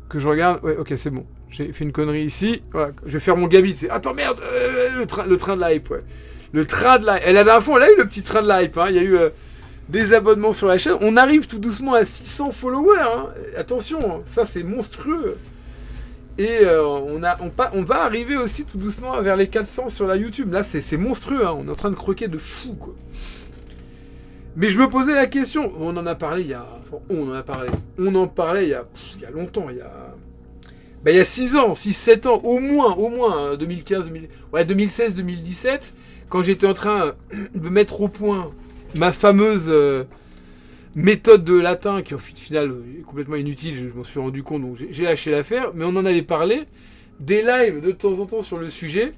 [SPEAKER 1] Que je regarde. Ouais, ok, c'est bon. J'ai fait une connerie ici. Voilà, je vais faire mon Gabit. Attends, merde. Le train de la hype, ouais. Le train de la hype. Et la dernière fois, on a eu le petit train de la hype. Hein. Il y a eu des abonnements sur la chaîne. On arrive tout doucement à 600 followers. Hein. Attention, ça c'est monstrueux. Et on va arriver aussi tout doucement vers les 400 sur la YouTube. Là, c'est monstrueux. Hein. On est en train de croquer de fou, quoi. Mais je me posais la question, on en a parlé il y a... On en a parlé. On en parlait il y a longtemps, il y a 6 ans, 6-7 ans, au moins, 2015, ouais, 2016, 2017, quand j'étais en train de mettre au point ma fameuse méthode de latin, qui au final est complètement inutile, je m'en suis rendu compte, donc j'ai lâché l'affaire, mais on en avait parlé, des lives de temps en temps sur le sujet,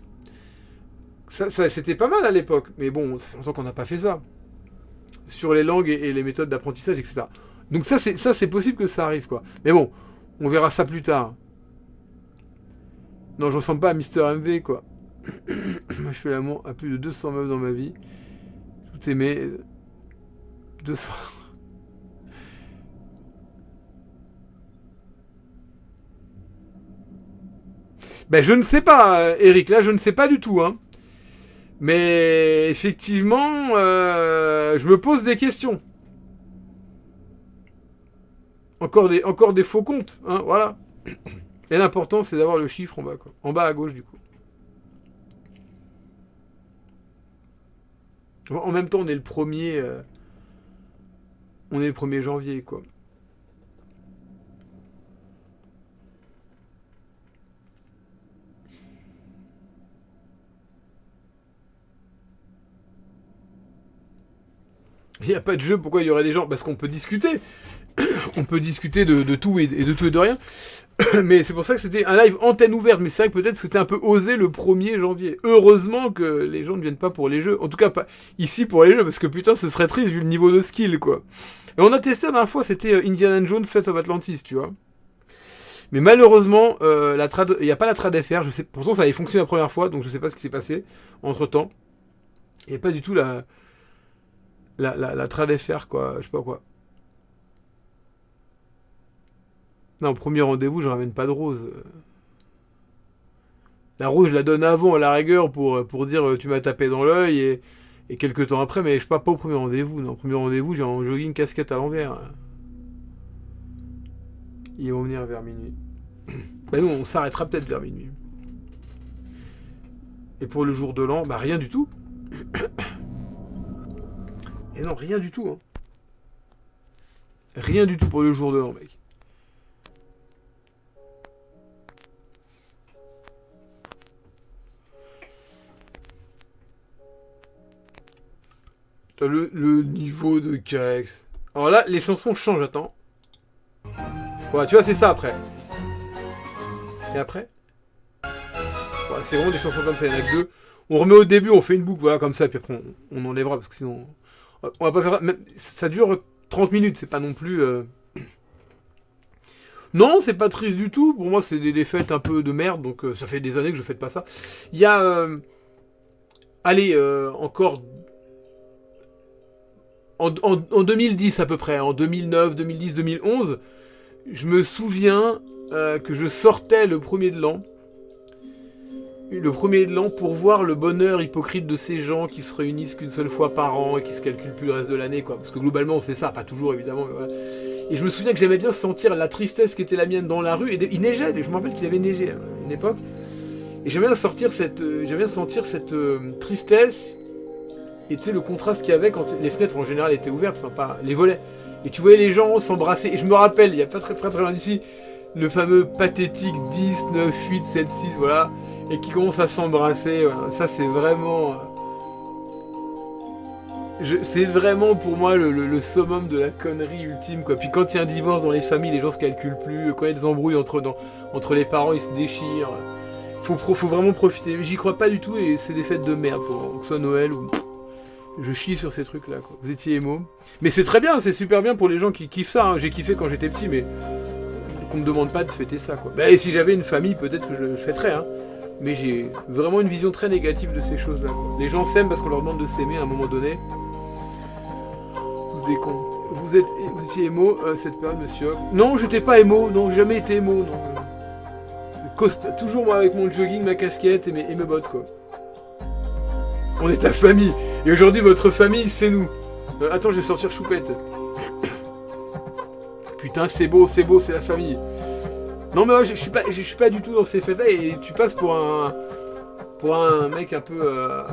[SPEAKER 1] ça c'était pas mal à l'époque, mais bon, ça fait longtemps qu'on n'a pas fait ça, sur les langues et les méthodes d'apprentissage, etc. Donc ça c'est possible que ça arrive, quoi. Mais bon, on verra ça plus tard. Non, je ressemble pas à Mister MV, quoi. Moi, je fais l'amour à plus de 200 meufs dans ma vie. Tout aimé. 200. Ben, je ne sais pas, Eric. Là, je ne sais pas du tout, hein. Mais effectivement, je me pose des questions. Encore des faux comptes, hein, voilà. Et l'important, c'est d'avoir le chiffre en bas, quoi. En bas à gauche, du coup. En même temps, on est le 1er... on est le 1er janvier, quoi. Il n'y a pas de jeu, pourquoi il y aurait des gens? Parce qu'on peut discuter. On peut discuter de tout et de tout et de rien. Mais c'est pour ça que c'était un live antenne ouverte. Mais c'est vrai que peut-être que c'était un peu osé le 1er janvier. Heureusement que les gens ne viennent pas pour les jeux. En tout cas, pas ici pour les jeux. Parce que putain, ce serait triste vu le niveau de skill, quoi. Et on a testé la dernière fois, c'était Indiana Jones Fate of Atlantis, tu vois. Mais malheureusement, il n'y a pas la trad FR. Je sais, pourtant, ça avait fonctionné la première fois. Donc je sais pas ce qui s'est passé entre-temps. Il n'y a pas du tout la trad FR, quoi. Je sais pas quoi. Non, au premier rendez-vous, je ramène pas de rose. La rose, je la donne avant, à la rigueur, pour dire tu m'as tapé dans l'œil, et quelques temps après, mais je pars pas au premier rendez-vous. Non, au premier rendez-vous, j'ai en jogging casquette à l'envers. Ils vont venir vers minuit. Bah nous, on s'arrêtera peut-être vers minuit. Et pour le jour de l'an, bah rien du tout. Et non, rien du tout. Hein. Rien du tout pour le jour de l'an, mec. Le niveau de KX. Alors là, les chansons changent, attends. Ouais, tu vois, c'est ça après. Et après ouais, c'est vraiment des chansons comme ça, il y en a que 2. On remet au début, on fait une boucle, voilà, comme ça, puis après on enlèvera, parce que sinon... On va pas faire... Même, ça dure 30 minutes, c'est pas non plus... Non, c'est pas triste du tout. Pour moi, c'est des fêtes un peu de merde, donc ça fait des années que je fête pas ça. Il y a... allez, encore... En 2010 à peu près, en 2009, 2010, 2011, je me souviens que je sortais le 1er de l'an. Le 1er de l'an pour voir le bonheur hypocrite de ces gens qui se réunissent qu'une seule fois par an et qui se calculent plus le reste de l'année, quoi. Parce que globalement, c'est ça, pas toujours évidemment, mais voilà. Et je me souviens que j'aimais bien sentir la tristesse qui était la mienne dans la rue. Et il neigeait, je me rappelle qu'il avait neigé à une époque. Et j'aimais bien sentir cette tristesse. Et tu sais, le contraste qu'il y avait quand les fenêtres en général étaient ouvertes, enfin pas les volets. Et tu voyais les gens s'embrasser. Et je me rappelle, il n'y a pas très loin d'ici, le fameux pathétique 10, 9, 8, 7, 6, voilà. Et qui commence à s'embrasser. Voilà. Ça, c'est vraiment... c'est vraiment pour moi le summum de la connerie ultime, quoi. Puis quand il y a un divorce dans les familles, les gens se calculent plus. Quand il y a des embrouilles entre les parents, ils se déchirent. Faut vraiment profiter. J'y crois pas du tout et c'est des fêtes de merde, que ce soit Noël ou... Je chie sur ces trucs là, quoi. Vous étiez émo. Mais c'est très bien, c'est super bien pour les gens qui kiffent ça. Hein. J'ai kiffé quand j'étais petit, mais qu'on me demande pas de fêter ça, quoi. Bah, et si j'avais une famille, peut-être que je fêterais, hein. Mais j'ai vraiment une vision très négative de ces choses là, quoi. Les gens s'aiment parce qu'on leur demande de s'aimer à un moment donné. Tous des cons. Vous étiez émo cette période, monsieur. Non, j'étais pas émo, non, j'ai jamais été émo, non. Toujours moi avec mon jogging, ma casquette et mes bottes, quoi. On est ta famille. Et aujourd'hui, votre famille, c'est nous. Attends, je vais sortir Choupette. Putain, c'est beau, c'est la famille. Non, mais ouais, je suis pas du tout dans ces fêtes-là. Et tu passes pour un mec un peu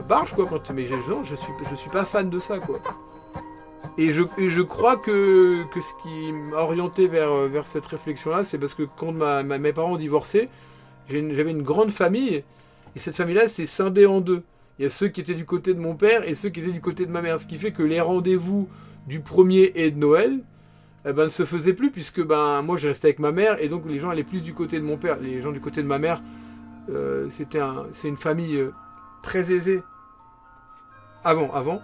[SPEAKER 1] barge, quoi. Mais non, je suis pas fan de ça, quoi. Et je crois que ce qui m'a orienté vers cette réflexion-là, c'est parce que quand mes parents ont divorcé, j'avais une grande famille, et cette famille-là s'est scindée en deux. Il y a ceux qui étaient du côté de mon père et ceux qui étaient du côté de ma mère. Ce qui fait que les rendez-vous du premier et de Noël ne se faisaient plus, puisque moi je restais avec ma mère, et donc les gens allaient plus du côté de mon père. Les gens du côté de ma mère, c'est une famille très aisée. Avant.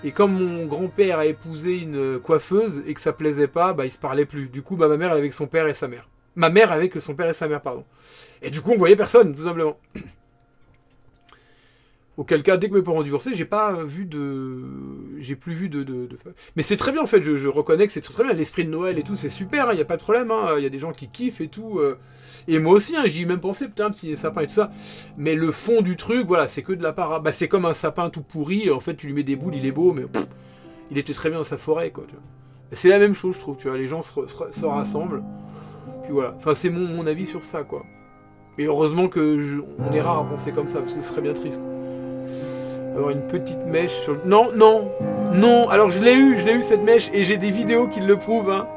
[SPEAKER 1] Et comme mon grand-père a épousé une coiffeuse et que ça plaisait pas, ils se parlaient plus. Du coup, ma mère, elle avait avec son père et sa mère. Ma mère avec son père et sa mère, pardon. Et du coup, on voyait personne, tout simplement. Auquel cas, dès que mes parents ont divorcé, j'ai plus vu de... Mais c'est très bien, en fait, je reconnais que c'est très bien. L'esprit de Noël et tout, c'est super, il n'y a pas de problème. Il y a des gens qui kiffent et tout. Et moi aussi, j'y ai même pensé, putain, un petit sapin et tout ça. Mais le fond du truc, voilà, c'est que de la para. C'est comme un sapin tout pourri, en fait, tu lui mets des boules, il est beau, mais il était très bien dans sa forêt, quoi. Tu vois. Et c'est la même chose, je trouve, tu vois, les gens se rassemblent. Puis voilà, enfin, c'est mon avis sur ça, quoi. Et heureusement on est rare à penser comme ça, parce que ce serait bien triste. Avoir une petite mèche sur... Non. Alors je l'ai eu cette mèche, et j'ai des vidéos qui le prouvent, hein.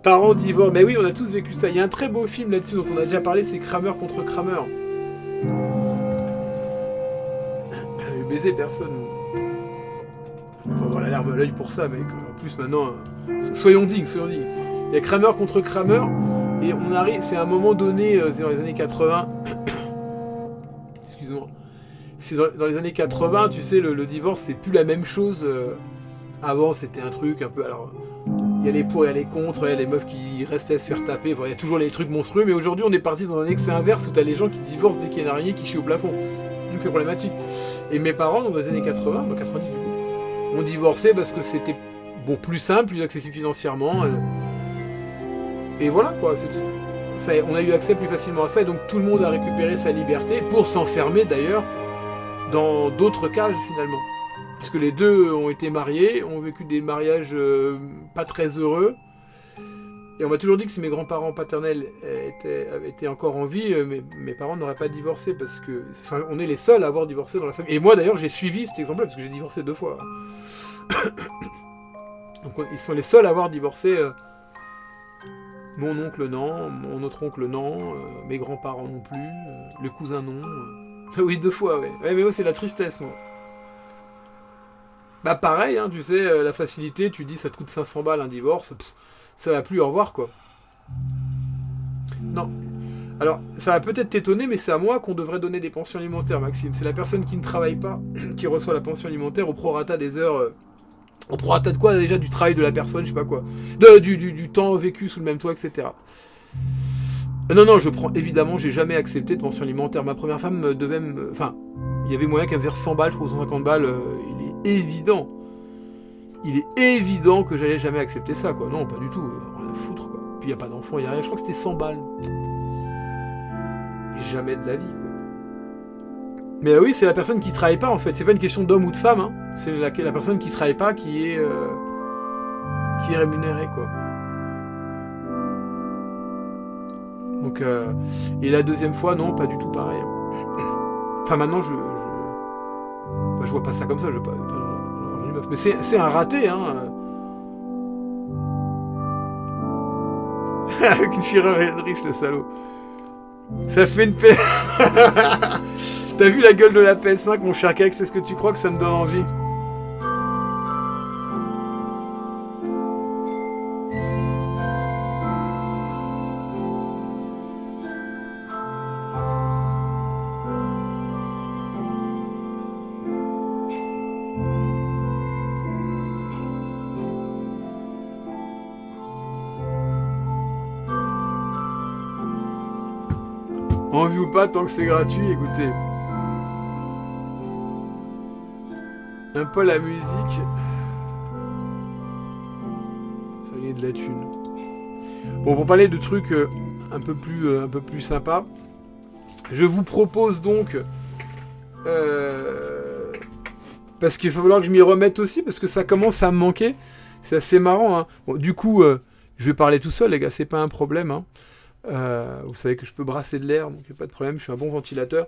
[SPEAKER 1] Parents divorcent. Mais oui, on a tous vécu ça. Il y a un très beau film là-dessus dont on a déjà parlé, c'est Kramer contre Kramer. J'ai baisé personne. On va avoir la larme à l'œil pour ça, mec. En plus, maintenant, soyons dignes. Il y a Kramer contre Kramer, et on arrive, c'est à un moment donné, c'est dans les années 80. Excuse-moi. C'est dans les années 80, tu sais, le divorce, c'est plus la même chose. Avant, c'était un truc un peu... Alors, il y a les pour, il y a les contre, il y a les meufs qui restaient à se faire taper, il y a toujours les trucs monstrueux, mais aujourd'hui, on est parti dans un excès inverse où t'as les gens qui divorcent dès qu'il y a une araignée qui chie au plafond. Donc c'est problématique. Et mes parents, dans les années 80, 90 du coup, ont divorcé parce que c'était plus simple, plus accessible financièrement. Et voilà, quoi. On a eu accès plus facilement à ça, et donc tout le monde a récupéré sa liberté pour s'enfermer, d'ailleurs, dans d'autres cases, finalement. Puisque les deux ont été mariés, ont vécu des mariages pas très heureux. Et on m'a toujours dit que si mes grands-parents paternels avaient été encore en vie, mes parents n'auraient pas divorcé, parce que... Enfin, on est les seuls à avoir divorcé dans la famille. Et moi, d'ailleurs, j'ai suivi cet exemple-là, parce que j'ai divorcé 2 fois. Donc, ils sont les seuls à avoir divorcé... Mon oncle, non. Mon autre oncle, non. Mes grands-parents, non plus. Le cousin, non. Oui, 2 fois, ouais. Ouais, mais moi, c'est la tristesse, moi. Pareil, hein, tu sais, la facilité, tu dis ça te coûte 500 balles un divorce, ça va plus, au revoir, quoi. Non. Alors, ça va peut-être t'étonner, mais c'est à moi qu'on devrait donner des pensions alimentaires, Maxime. C'est la personne qui ne travaille pas qui reçoit la pension alimentaire au prorata des heures... au prorata de quoi, déjà? Du travail de la personne, je sais pas quoi. Du temps vécu sous le même toit, etc. Non, je prends... Évidemment, j'ai jamais accepté de pension alimentaire. Ma première femme devait me... Enfin, il y avait moyen qu'elle me verse 100 balles, je crois, 150 balles. Il est évident que j'allais jamais accepter ça, quoi. Non, pas du tout. Rien à foutre, quoi. Puis il n'y a pas d'enfant, il n'y a rien. Je crois que c'était 100 balles. Jamais de la vie, quoi. Mais oui, c'est la personne qui travaille pas, en fait. C'est pas une question d'homme ou de femme, hein. C'est la personne qui travaille pas qui est rémunérée, quoi. Donc, et la deuxième fois, non, pas du tout pareil. Enfin, maintenant, je vois pas ça comme ça, je veux pas une meuf. Mais c'est un raté, hein. Avec une Führer riche, le salaud. Ça fait une paix. T'as vu la gueule de la PS5, mon cher Kex? Est-ce que tu crois que ça me donne envie? Envie ou pas, tant que c'est gratuit, écoutez. Un peu la musique. Ça y est, de la thune. Bon, pour parler de trucs un peu plus sympas, je vous propose donc... parce qu'il va falloir que je m'y remette aussi, parce que ça commence à me manquer. C'est assez marrant, hein. Bon, du coup, je vais parler tout seul, les gars, c'est pas un problème, hein. Vous savez que je peux brasser de l'air, donc il n'y a pas de problème, je suis un bon ventilateur.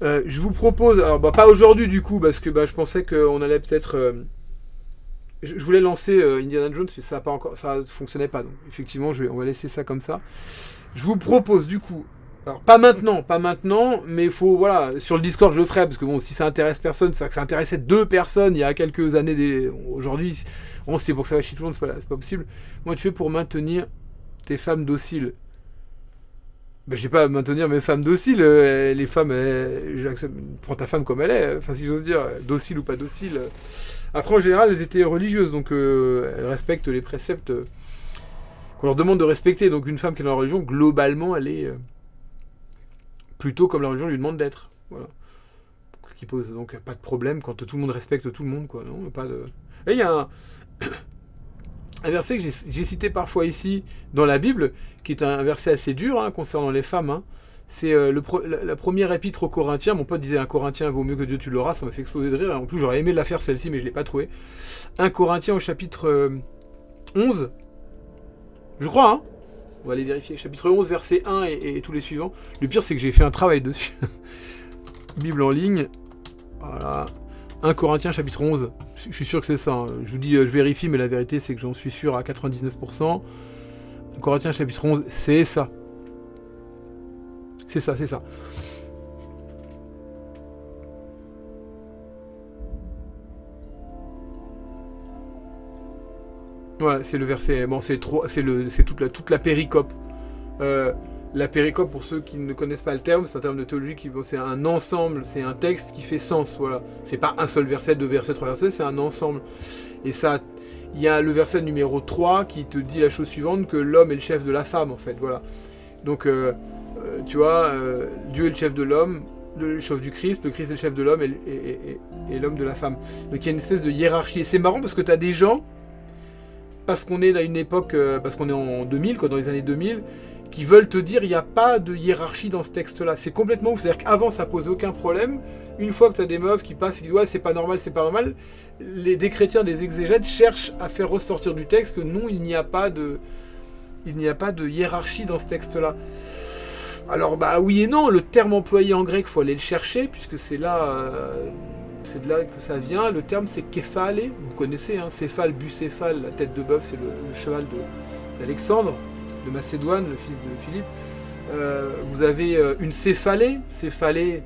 [SPEAKER 1] Je vous propose, alors pas aujourd'hui du coup, parce que je pensais qu'on allait peut-être... je voulais lancer Indiana Jones, mais ça fonctionnait pas. Donc effectivement, on va laisser ça comme ça. Je vous propose du coup, alors pas maintenant, mais il faut, voilà, sur le Discord je le ferai, parce que bon, si ça intéresse personne, c'est que ça intéressait 2 personnes il y a quelques années, aujourd'hui, c'est pour que ça va chier tout le monde, c'est pas possible. Comment tu fais pour maintenir tes femmes dociles? Je sais pas maintenir mes femmes dociles, les femmes, prends ta femme comme elle est, enfin si j'ose dire, docile ou pas docile. Après en général elles étaient religieuses, donc elles respectent les préceptes qu'on leur demande de respecter. Donc une femme qui est dans la religion, globalement elle est plutôt comme la religion lui demande d'être. Voilà. Qui pose donc pas de problème quand tout le monde respecte tout le monde, quoi. Non, pas de... Et il y a un verset que j'ai cité parfois ici dans la Bible, qui est un verset assez dur concernant les femmes. C'est la première épître aux Corinthiens. Mon pote disait un Corinthien vaut mieux que Dieu tu l'auras. Ça m'a fait exploser de rire. En plus, j'aurais aimé la faire celle-ci, mais je ne l'ai pas trouvée. 1 Corinthiens au chapitre 11. Je crois, on va aller vérifier. Chapitre 11, verset 1 et tous les suivants. Le pire, c'est que j'ai fait un travail dessus. Bible en ligne. Voilà. 1 Corinthiens chapitre 11. Je suis sûr que c'est ça. Je vous dis, je vérifie, mais la vérité, c'est que j'en suis sûr à 99%. 1 Corinthiens chapitre 11, c'est ça. C'est ça. Voilà, c'est le verset. Bon, c'est toute la péricope. La péricope, pour ceux qui ne connaissent pas le terme, c'est un terme de théologie c'est un ensemble, c'est un texte qui fait sens. Voilà, c'est pas un seul verset, 2 versets, 3 versets, c'est un ensemble. Et ça, il y a le verset numéro 3 qui te dit la chose suivante, que l'homme est le chef de la femme, en fait. Voilà. Donc, tu vois, Dieu est le chef de l'homme, le chef du Christ, le Christ est le chef de l'homme et l'homme de la femme. Donc il y a une espèce de hiérarchie. Et c'est marrant parce que tu as des gens, parce qu'on est à une époque, parce qu'on est en 2000, quoi, dans les années 2000, qui veulent te dire il n'y a pas de hiérarchie dans ce texte-là. C'est complètement ouf. C'est-à-dire qu'avant, ça pose aucun problème. Une fois que tu as des meufs qui passent et qui disent ouais, c'est pas normal, des chrétiens, des exégètes cherchent à faire ressortir du texte que non, il n'y a pas de hiérarchie dans ce texte-là. Alors, oui et non. Le terme employé en grec, il faut aller le chercher, puisque c'est là... c'est de là que ça vient. Le terme, c'est képhale. Vous connaissez, céphale, bucéphale, la tête de bœuf, c'est le cheval d'Alexandre, de Macédoine, le fils de Philippe. Vous avez une céphalée. Céphalée,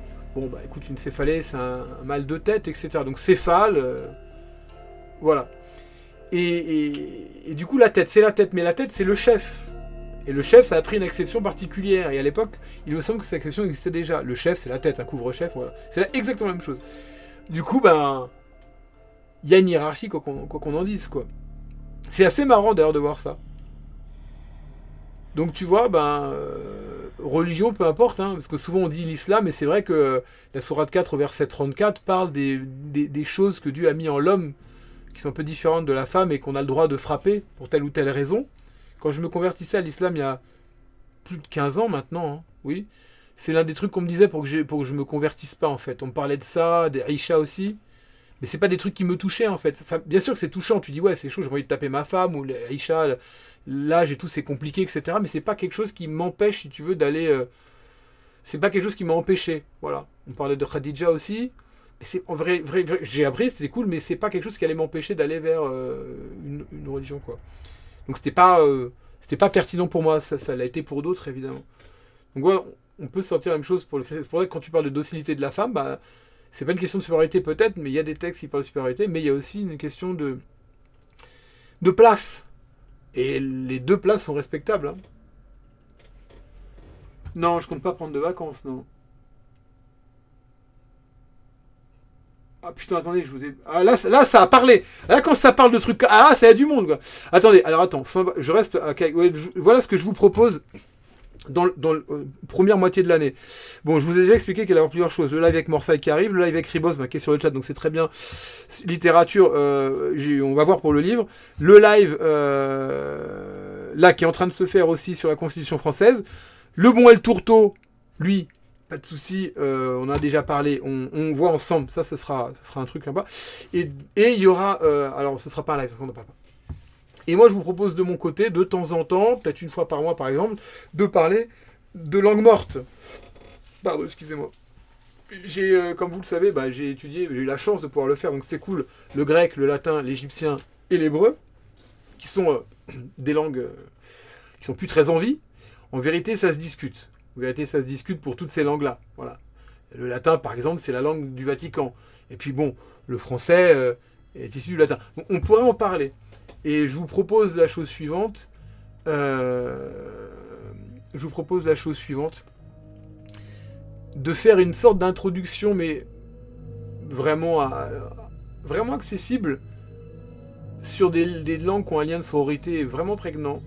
[SPEAKER 1] écoute, une céphalée, c'est un mal de tête, etc. Donc, céphale, voilà. Et du coup, la tête, c'est la tête. Mais la tête, c'est le chef. Et le chef, ça a pris une exception particulière. Et à l'époque, il me semble que cette exception existait déjà. Le chef, c'est la tête, un couvre-chef, voilà. C'est exactement la même chose. Du coup, il y a une hiérarchie, quoi qu'on en dise, quoi. C'est assez marrant, d'ailleurs, de voir ça. Donc, tu vois, religion, peu importe, parce que souvent on dit l'islam, et c'est vrai que la sourate 4, verset 34, parle des choses que Dieu a mis en l'homme, qui sont un peu différentes de la femme, et qu'on a le droit de frapper, pour telle ou telle raison. Quand je me convertissais à l'islam, il y a plus de 15 ans maintenant, oui, c'est l'un des trucs qu'on me disait pour que je me convertisse pas, en fait. On me parlait de ça, des Aïcha aussi. Mais c'est pas des trucs qui me touchaient, en fait. Ça, bien sûr que c'est touchant. Tu dis, ouais, c'est chaud, j'ai envie de taper ma femme, ou les Aïcha, l'âge et tout, c'est compliqué, etc. Mais c'est pas quelque chose qui m'empêche, si tu veux, d'aller... c'est pas quelque chose qui m'a empêché. Voilà. On parlait de Khadija aussi. Mais c'est, en vrai, j'ai appris, c'était cool, mais c'est pas quelque chose qui allait m'empêcher d'aller vers une religion, quoi. Donc c'était pas pertinent pour moi. Ça l'a été pour d'autres, évidemment. Donc ouais, on peut sortir la même chose pour le fait. C'est pour ça que quand tu parles de docilité de la femme, c'est pas une question de supériorité peut-être, mais il y a des textes qui parlent de supériorité, mais il y a aussi une question de place. Et les 2 places sont respectables. Non, je compte pas prendre de vacances, non. Ah putain, attendez, je vous ai... Ah là, ça a parlé. Là, quand ça parle de trucs... Ah, ça y a du monde, quoi. Attendez, alors attends, je reste... Voilà ce que je vous propose dans la première moitié de l'année. Bon, je vous ai déjà expliqué qu'il y avait plusieurs choses. Le live avec Morsay qui arrive, le live avec Ribos qui est sur le chat, donc c'est très bien. Littérature, on va voir pour le livre. Le live, là, qui est en train de se faire aussi sur la Constitution française. Le bon El Tourteau, lui... Pas de souci, on a déjà parlé, on voit ensemble, ça sera un truc sympa. Et il y aura, alors ce sera pas un live, on n'en parle pas. Et moi je vous propose de mon côté, de temps en temps, peut-être une fois par mois par exemple, de parler de langue morte. Pardon, excusez-moi. Comme vous le savez, j'ai eu la chance de pouvoir le faire, donc c'est cool. Le grec, le latin, l'égyptien et l'hébreu, qui sont des langues qui sont plus très en vie. En vérité, ça se discute. En vérité, ça se discute pour toutes ces langues-là. Voilà. Le latin, par exemple, c'est la langue du Vatican. Et puis bon, le français est issu du latin. Donc, on pourrait en parler. Et je vous propose la chose suivante. De faire une sorte d'introduction, mais vraiment, vraiment accessible, sur des langues qui ont un lien de sororité vraiment prégnant.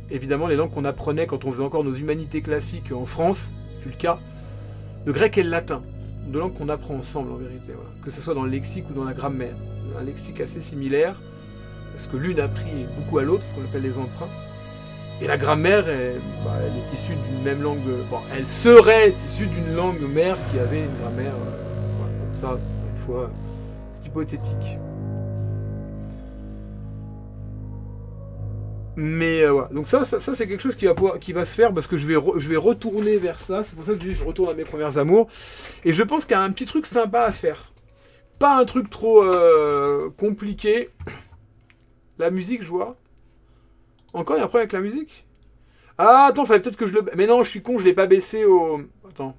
[SPEAKER 1] Évidemment, les langues qu'on apprenait quand on faisait encore nos humanités classiques en France, c'est le cas. Le grec et le latin, deux langues qu'on apprend ensemble en vérité, voilà. Que ce soit dans le lexique ou dans la grammaire. Un lexique assez similaire, parce que l'une a pris beaucoup à l'autre, ce qu'on appelle les emprunts. Et la grammaire, elle est issue d'une même langue. Bon, elle serait issue d'une langue mère qui avait une grammaire. Voilà. Ça, une fois, c'est hypothétique. Mais voilà. Donc ça c'est quelque chose qui va se faire parce que je vais retourner vers ça. C'est pour ça que je retourne à mes premières amours. Et je pense qu'il y a un petit truc sympa à faire. Pas un truc trop compliqué. La musique, je vois. Encore, il y a un problème avec la musique. Ah, attends, fallait peut-être que je le... Mais non, je suis con, je l'ai pas baissé au... Attends.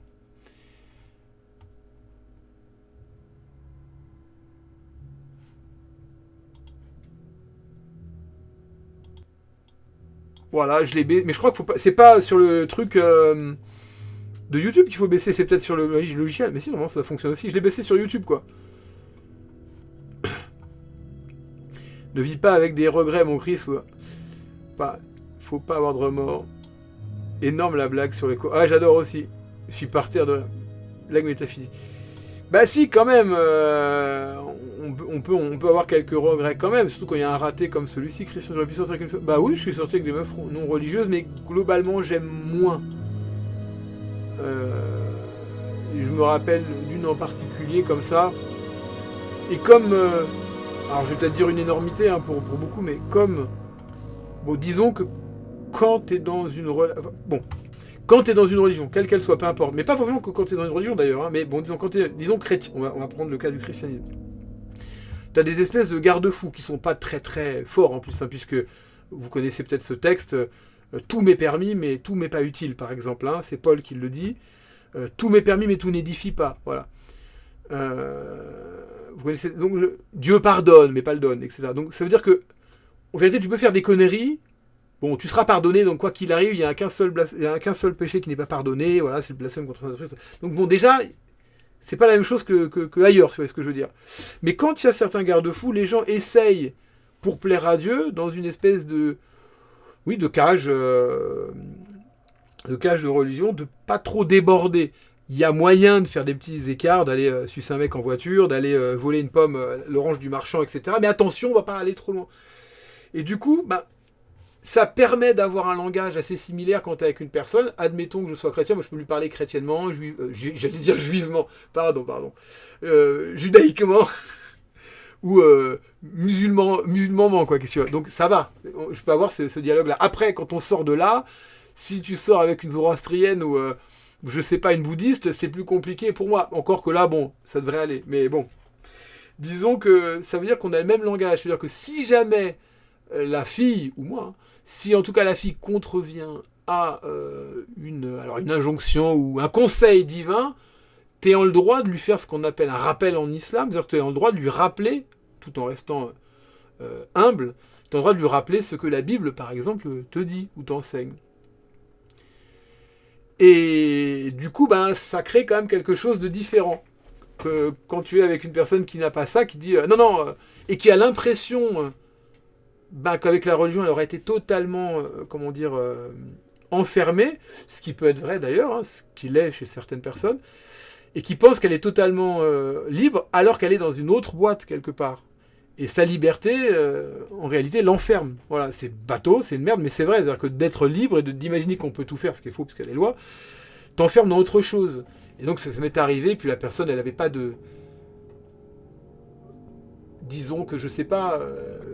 [SPEAKER 1] Voilà, je l'ai baissé. Mais je crois qu'il faut pas... C'est pas sur le truc de YouTube qu'il faut baisser, c'est peut-être sur le logiciel. Mais si, normalement, ça fonctionne aussi. Je l'ai baissé sur YouTube, quoi. Ne vis pas avec des regrets, mon Chris. Faut pas avoir de remords. Énorme la blague sur les... Ah, j'adore aussi. Je suis par terre de la blague métaphysique. Bah si, quand même. On peut avoir quelques regrets quand même. Surtout quand il y a un raté comme celui-ci. Christian, j'aurais pu sortir avec une femme. Bah oui, je suis sorti avec des meufs non religieuses, mais globalement, j'aime moins. Je me rappelle d'une en particulier comme ça. Et comme... alors je vais peut-être dire une énormité pour beaucoup, mais comme... Bon, disons que quand t'es dans une quand t'es dans une religion, quelle qu'elle soit, peu importe, mais pas forcément que quand t'es dans une religion d'ailleurs, hein, mais bon, disons chrétien, on va prendre le cas du christianisme. T'as des espèces de garde-fous qui sont pas très très forts en plus, hein, puisque vous connaissez peut-être ce texte, tout m'est permis, mais tout m'est pas utile, par exemple, hein, c'est Paul qui le dit, tout m'est permis, mais tout n'édifie pas, voilà. Vous connaissez, donc Dieu pardonne, mais pas le donne, etc. Donc ça veut dire que, en vérité, tu peux faire des conneries. Bon, tu seras pardonné, donc quoi qu'il arrive, il n'y a qu'un seul péché qui n'est pas pardonné, voilà, c'est le blasphème contre Saint-Esprit. Donc bon, déjà, c'est pas la même chose que ailleurs, si vous voyez ce que je veux dire. Mais quand il y a certains garde-fous, les gens essayent, pour plaire à Dieu, dans une espèce de cage de religion, de pas trop déborder. Il y a moyen de faire des petits écarts, d'aller sucer un mec en voiture, d'aller voler une pomme, l'orange du marchand, etc. Mais attention, on va pas aller trop loin. Et du coup, ça permet d'avoir un langage assez similaire quand tu es avec une personne. Admettons que je sois chrétien, moi je peux lui parler chrétiennement, j'allais dire juivement, judaïquement, ou musulmanement, quoi. Donc ça va, je peux avoir ce dialogue-là. Après, quand on sort de là, si tu sors avec une zoroastrienne ou, je sais pas, une bouddhiste, c'est plus compliqué pour moi. Encore que là, bon, ça devrait aller. Mais bon, disons que ça veut dire qu'on a le même langage. C'est-à-dire que si jamais la fille, ou moi, si en tout cas la fille contrevient à une injonction ou un conseil divin, tu es en le droit de lui faire ce qu'on appelle un rappel en islam, c'est-à-dire que tu es en le droit de lui rappeler, tout en restant humble, tu as le droit de lui rappeler ce que la Bible, par exemple, te dit ou t'enseigne. Et du coup, ça crée quand même quelque chose de différent. Que quand tu es avec une personne qui n'a pas ça, qui dit non, et qui a l'impression... qu'avec la religion, elle aurait été totalement, enfermée, ce qui peut être vrai d'ailleurs, hein, ce qu'il est chez certaines personnes, et qui pense qu'elle est totalement libre, alors qu'elle est dans une autre boîte quelque part. Et sa liberté, en réalité, l'enferme. Voilà, c'est bateau, c'est une merde, mais c'est vrai, c'est-à-dire que d'être libre et d'imaginer qu'on peut tout faire, ce qui est faux, parce qu'il y a les lois, t'enferme dans autre chose. Et donc ça m'est arrivé, puis la personne, elle n'avait pas disons que je sais pas,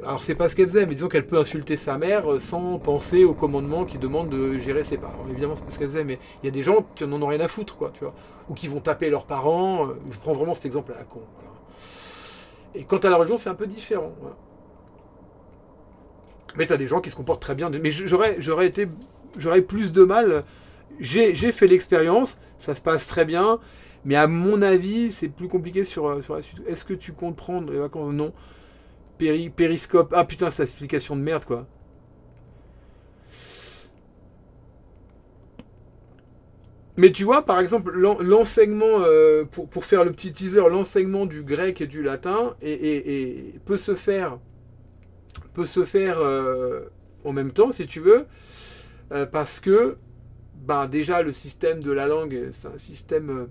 [SPEAKER 1] alors c'est pas ce qu'elle faisait, mais disons qu'elle peut insulter sa mère sans penser au commandement qui demande de gérer ses parents. Alors, évidemment, c'est pas ce qu'elle faisait, mais il y a des gens qui en ont rien à foutre, quoi, tu vois, ou qui vont taper leurs parents. Je prends vraiment cet exemple à la con. Voilà. Et quant à la religion, c'est un peu différent. Voilà. Mais t'as des gens qui se comportent très bien. Mais j'aurais plus de mal. J'ai fait l'expérience, ça se passe très bien. Mais à mon avis, c'est plus compliqué sur la suite. Est-ce que tu comptes prendre les vacances? Non. Périscope. Ah putain, cette explication de merde, quoi. Mais tu vois, par exemple, l'enseignement, pour faire le petit teaser, l'enseignement du grec et du latin peut se faire, en même temps, si tu veux, parce que, ben, déjà, le système de la langue, c'est un système,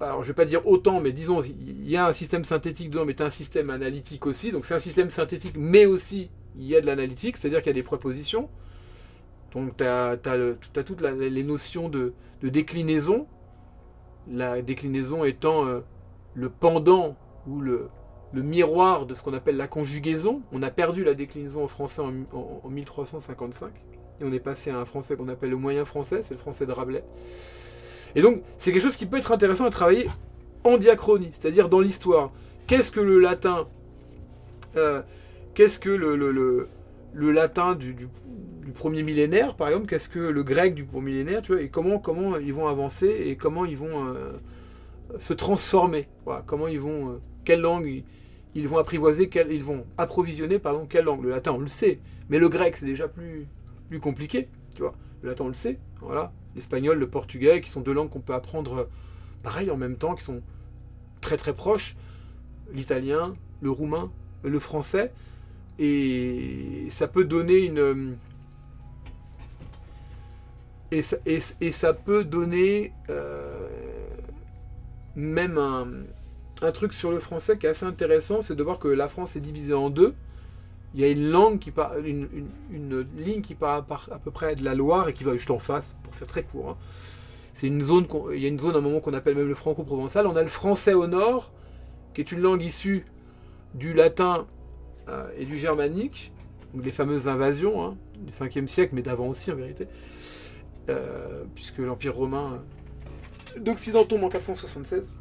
[SPEAKER 1] alors je vais pas dire autant, mais disons, il y a un système synthétique dedans, mais tu as un système analytique aussi. Donc c'est un système synthétique, mais aussi il y a de l'analytique, c'est-à-dire qu'il y a des prépositions. Donc tu as toutes les notions de déclinaison. La déclinaison étant le pendant ou le miroir de ce qu'on appelle la conjugaison. On a perdu la déclinaison en français en 1355. Et on est passé à un français qu'on appelle le moyen français, c'est le français de Rabelais. Et donc, c'est quelque chose qui peut être intéressant à travailler en diachronie, c'est-à-dire dans l'histoire. Qu'est-ce que le latin Qu'est-ce que le latin du premier millénaire, par exemple? Qu'est-ce que le grec du premier millénaire, tu vois? Et comment ils vont avancer et comment ils vont se transformer. Voilà, comment ils vont... quelle langue ils vont apprivoiser, ils vont approvisionner, pardon, quelle langue. Le latin, on le sait. Mais le grec, c'est déjà plus compliqué, tu vois. Le latin, on le sait, voilà. L'espagnol, le portugais, qui sont deux langues qu'on peut apprendre pareil en même temps, qui sont très très proches. L'italien, le roumain, le français. Et ça peut donner une... Et ça peut donner même un truc sur le français qui est assez intéressant, c'est de voir que la France est divisée en deux. Il y a une langue qui part, une ligne qui part à peu près de la Loire et qui va juste en face, pour faire très court. Hein. C'est une zone, il y a une zone à un moment qu'on appelle même le franco-provençal. On a le français au nord, qui est une langue issue du latin et du germanique, donc les fameuses invasions hein, du 5e siècle, mais d'avant aussi en vérité, puisque l'Empire romain d'Occident tombe en 476.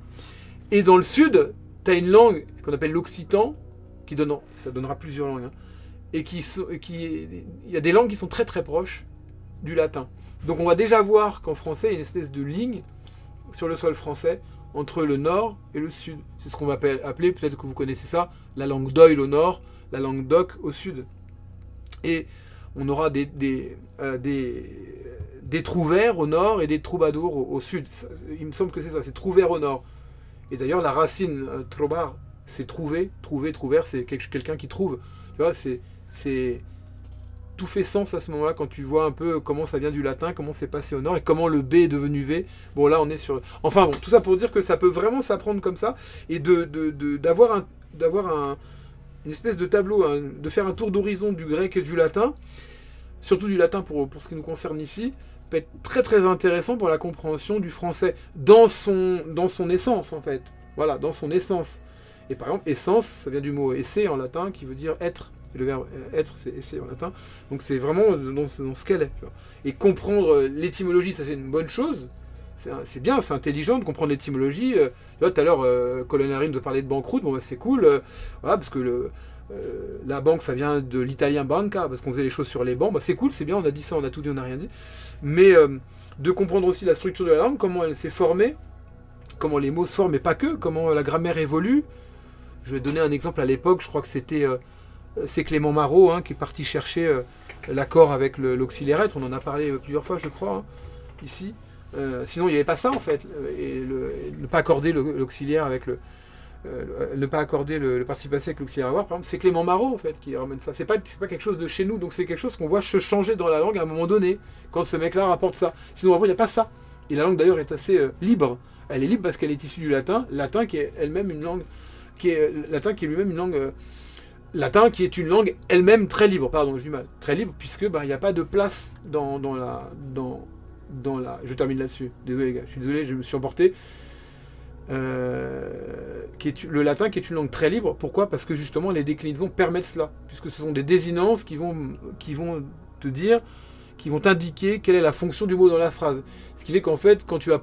[SPEAKER 1] Et dans le sud, tu as une langue qu'on appelle l'occitan, ça donnera plusieurs langues, hein, et il y a des langues qui sont très très proches du latin. Donc on va déjà voir qu'en français, il y a une espèce de ligne sur le sol français entre le nord et le sud. C'est ce qu'on va appeler, peut-être que vous connaissez ça, la langue d'Oil au nord, la langue d'Oc au sud. Et on aura des trouvères au nord et des troubadours au sud. Il me semble que c'est ça, c'est trouvère au nord. Et d'ailleurs, la racine trobar, c'est trouver, c'est quelqu'un qui trouve. Tu vois, c'est tout fait sens à ce moment-là quand tu vois un peu comment ça vient du latin, comment c'est passé au nord et comment le B est devenu V. Bon, là, on est sur... Enfin bon, tout ça pour dire que ça peut vraiment s'apprendre comme ça et d'avoir une espèce de tableau, hein, de faire un tour d'horizon du grec et du latin, surtout du latin pour ce qui nous concerne ici, peut être très très intéressant pour la compréhension du français dans son essence en fait. Voilà, dans son essence. Et par exemple, essence, ça vient du mot esse en latin qui veut dire être. Et le verbe être, c'est esse en latin. Donc c'est vraiment dans ce qu'elle est. Tu vois. Et comprendre l'étymologie, ça c'est une bonne chose. C'est bien, c'est intelligent de comprendre l'étymologie. Tout à l'heure, Colonari nous parlait de banqueroute. Bon, bah, c'est cool. Voilà, parce que la banque, ça vient de l'italien banca, parce qu'on faisait les choses sur les bancs. Bah, c'est cool, c'est bien, on a dit ça, on a tout dit, on n'a rien dit. Mais de comprendre aussi la structure de la langue, comment elle s'est formée, comment les mots se forment, mais pas que, comment la grammaire évolue. Je vais donner un exemple à l'époque, je crois que c'est Clément Marot hein, qui est parti chercher l'accord avec l'auxiliaire être. On en a parlé plusieurs fois, je crois, hein, ici. Sinon, il n'y avait pas ça, en fait. Et ne pas accorder l'auxiliaire avec ne pas accorder le participe passé avec l'auxiliaire avoir, par exemple, c'est Clément Marot, en fait, qui ramène ça. C'est pas quelque chose de chez nous, donc c'est quelque chose qu'on voit se changer dans la langue à un moment donné, quand ce mec-là rapporte ça. Sinon, avant, il n'y a pas ça. Et la langue, d'ailleurs, est assez libre. Elle est libre parce qu'elle est issue du latin qui est elle-même une langue... latin qui est lui-même une langue... latin qui est une langue elle-même très libre, pardon, j'ai du mal. Très libre, puisque il n'y a pas de place dans la... Je termine là-dessus. Désolé, les gars, je suis désolé, je me suis emporté. le latin qui est une langue très libre. Pourquoi ? Parce que justement les déclinaisons permettent cela, puisque ce sont des désinences qui vont te dire, qui vont t'indiquer quelle est la fonction du mot dans la phrase. Ce qui fait qu'en fait, quand tu vas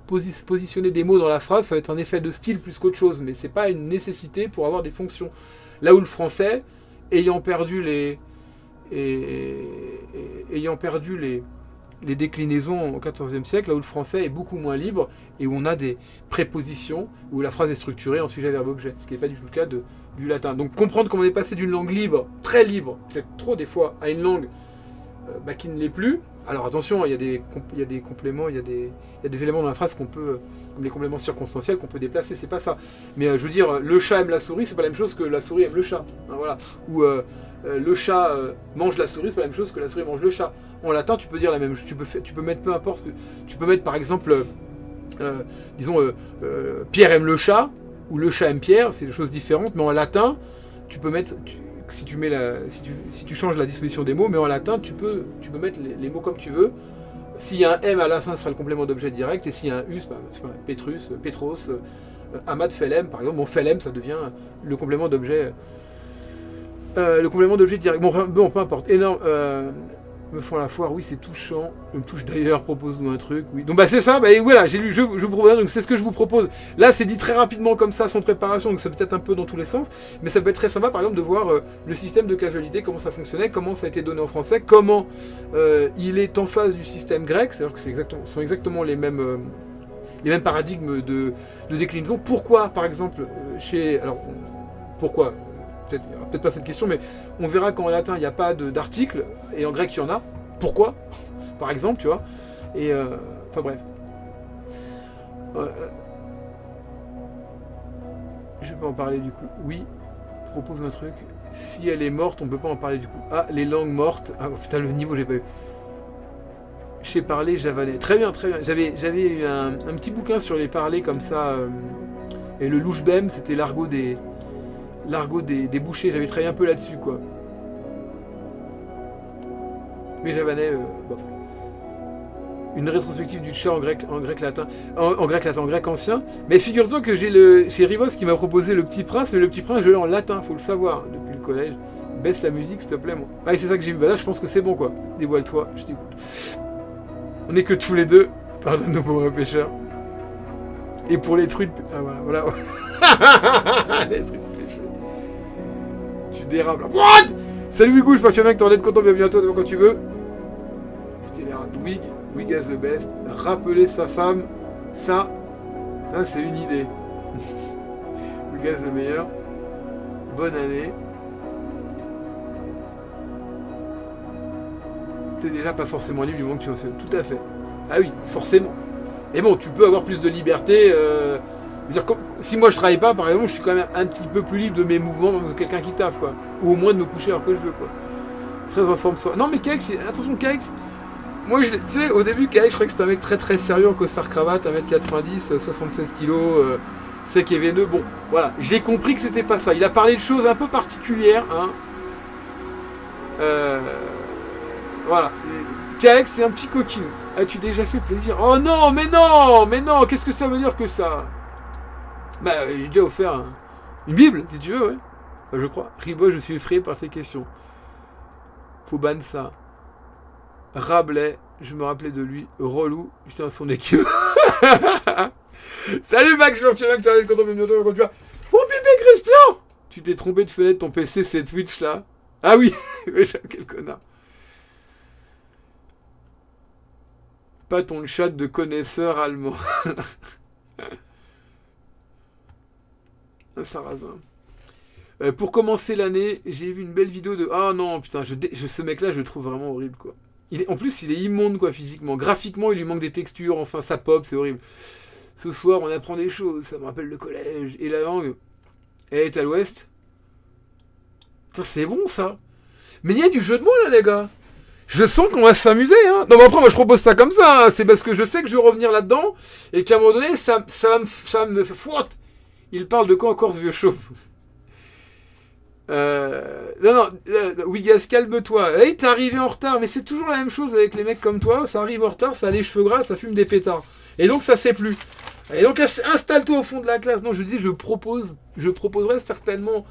[SPEAKER 1] positionner des mots dans la phrase, ça va être un effet de style plus qu'autre chose, mais c'est pas une nécessité pour avoir des fonctions. Là où le français, ayant perdu les déclinaisons au XIVe siècle, là où le français est beaucoup moins libre et où on a des prépositions, où la phrase est structurée en sujet, verbe, objet, ce qui n'est pas du tout le cas du latin. Donc comprendre comment on est passé d'une langue libre, très libre, peut-être trop des fois, à une langue qui ne l'est plus. Alors attention, il y a des compléments, il y a des éléments dans la phrase qu'on peut, comme les compléments circonstanciels, qu'on peut déplacer, c'est pas ça. Mais je veux dire, le chat aime la souris, c'est pas la même chose que la souris aime le chat. Hein, voilà. Ou le chat mange la souris, c'est pas la même chose que la souris mange le chat. En latin, tu peux dire la même chose, tu peux mettre peu importe, tu peux mettre par exemple, Pierre aime le chat, ou le chat aime Pierre, c'est des choses différentes, mais en latin, tu peux mettre... Si tu changes la disposition des mots, mais en latin, tu peux mettre les mots comme tu veux. S'il y a un M à la fin, ce sera le complément d'objet direct, et s'il y a un us, Petrus, Petros, Amat, Phelem, par exemple, Phelem, ça devient le complément d'objet direct. Bon, peu importe. Énorme. Me font la foire, oui, c'est touchant. Me touche d'ailleurs, propose-nous un truc, oui. Donc c'est ça, voilà, j'ai lu, je vous propose, donc c'est ce que je vous propose. Là, c'est dit très rapidement comme ça, sans préparation, donc ça peut être un peu dans tous les sens, mais ça peut être très sympa, par exemple, de voir le système de causalité, comment ça fonctionnait, comment ça a été donné en français, comment il est en phase du système grec, c'est-à-dire que ce sont exactement les mêmes paradigmes de déclinaison. Pourquoi, par exemple, pourquoi peut-être pas cette question, mais on verra qu'en latin il n'y a pas d'article, et en grec il y en a. Pourquoi ? Par exemple, tu vois. Et enfin bref. Je peux en parler du coup. Oui, propose un truc. Si elle est morte, on peut pas en parler du coup. Ah, les langues mortes. Ah putain, le niveau j'ai pas eu. Je sais parler javanais. Très bien, très bien. J'avais eu un petit bouquin sur les parlers comme ça. Et le louchbem, c'était l'argot des bouchers, j'avais travaillé un peu là-dessus, quoi. Mais javanais, une rétrospective du chat en grec ancien. Mais figure-toi que j'ai Rivos qui m'a proposé Le Petit Prince, mais Le Petit Prince, je l'ai en latin, faut le savoir, depuis le collège. Baisse la musique, s'il te plaît, moi. Ah, et c'est ça que j'ai vu. Là, je pense que c'est bon, quoi. Dévoile-toi, je t'écoute. On est que tous les deux. Pardonne-nous, pauvres pêcheurs. Et pour les truites... Ah, voilà. Les truites. Tu dérapes là. What ? Salut Wigou, je pense que tu es un mec, t'en es content, bienvenue à toi, quand tu veux. Parce qu'il est Wig as the best. Rappeler sa femme, ça c'est une idée. Wig as the meilleur. Bonne année. T'es déjà pas forcément libre du moment que tu en fais. Tout à fait. Ah oui, forcément. Mais bon, tu peux avoir plus de liberté. Dire, si moi je travaille pas, par exemple, je suis quand même un petit peu plus libre de mes mouvements que quelqu'un qui taffe, quoi. Ou au moins de me coucher alors que je veux, quoi. Très en forme soi. Non mais Kex, attention Kex. Moi, tu sais, au début, Kex, je croyais que c'était un mec très très sérieux en costard cravate, 1m90, 76 kg, sec et veineux. Bon, voilà, j'ai compris que c'était pas ça. Il a parlé de choses un peu particulières, hein. Voilà. Kex, c'est un petit coquin. As-tu déjà fait plaisir ? Oh non, mais non, qu'est-ce que ça veut dire que ça ? J'ai déjà offert une Bible, si tu veux, ouais. Je crois. Ribo, je suis effrayé par tes questions. Faut ban ça. Rabelais, je me rappelais de lui. Relou, j'étais dans son équipe. Salut Max, je suis un mec, tu vas être content de bientôt quand tu vas. Oh bébé Christian ! Tu t'es trompé de fenêtre, ton PC c'est Twitch là. Ah oui, quel connard. Pas ton chat de connaisseur allemand. Sarrazin. Pour commencer l'année, j'ai vu une belle vidéo de... Ah non, putain, ce mec-là, je le trouve vraiment horrible, quoi. En plus, il est immonde, quoi, physiquement. Graphiquement, il lui manque des textures, enfin, ça pop, c'est horrible. Ce soir, on apprend des choses, ça me rappelle le collège. Et la langue, elle est à l'ouest. Putain, c'est bon, ça. Mais il y a du jeu de mots, là, les gars. Je sens qu'on va s'amuser, hein. Non, mais après, moi, je propose ça comme ça, hein. C'est parce que je sais que je vais revenir là-dedans, et qu'à un moment donné, ça me fait fouette. Il parle de quoi encore, ce vieux chauve? Wigas, calme-toi. Hey, t'es arrivé en retard, mais c'est toujours la même chose avec les mecs comme toi. Ça arrive en retard, ça a les cheveux gras, ça fume des pétards. Et donc, ça sait plus. Et donc, installe-toi au fond de la classe. Non, je dis, je proposerai certainement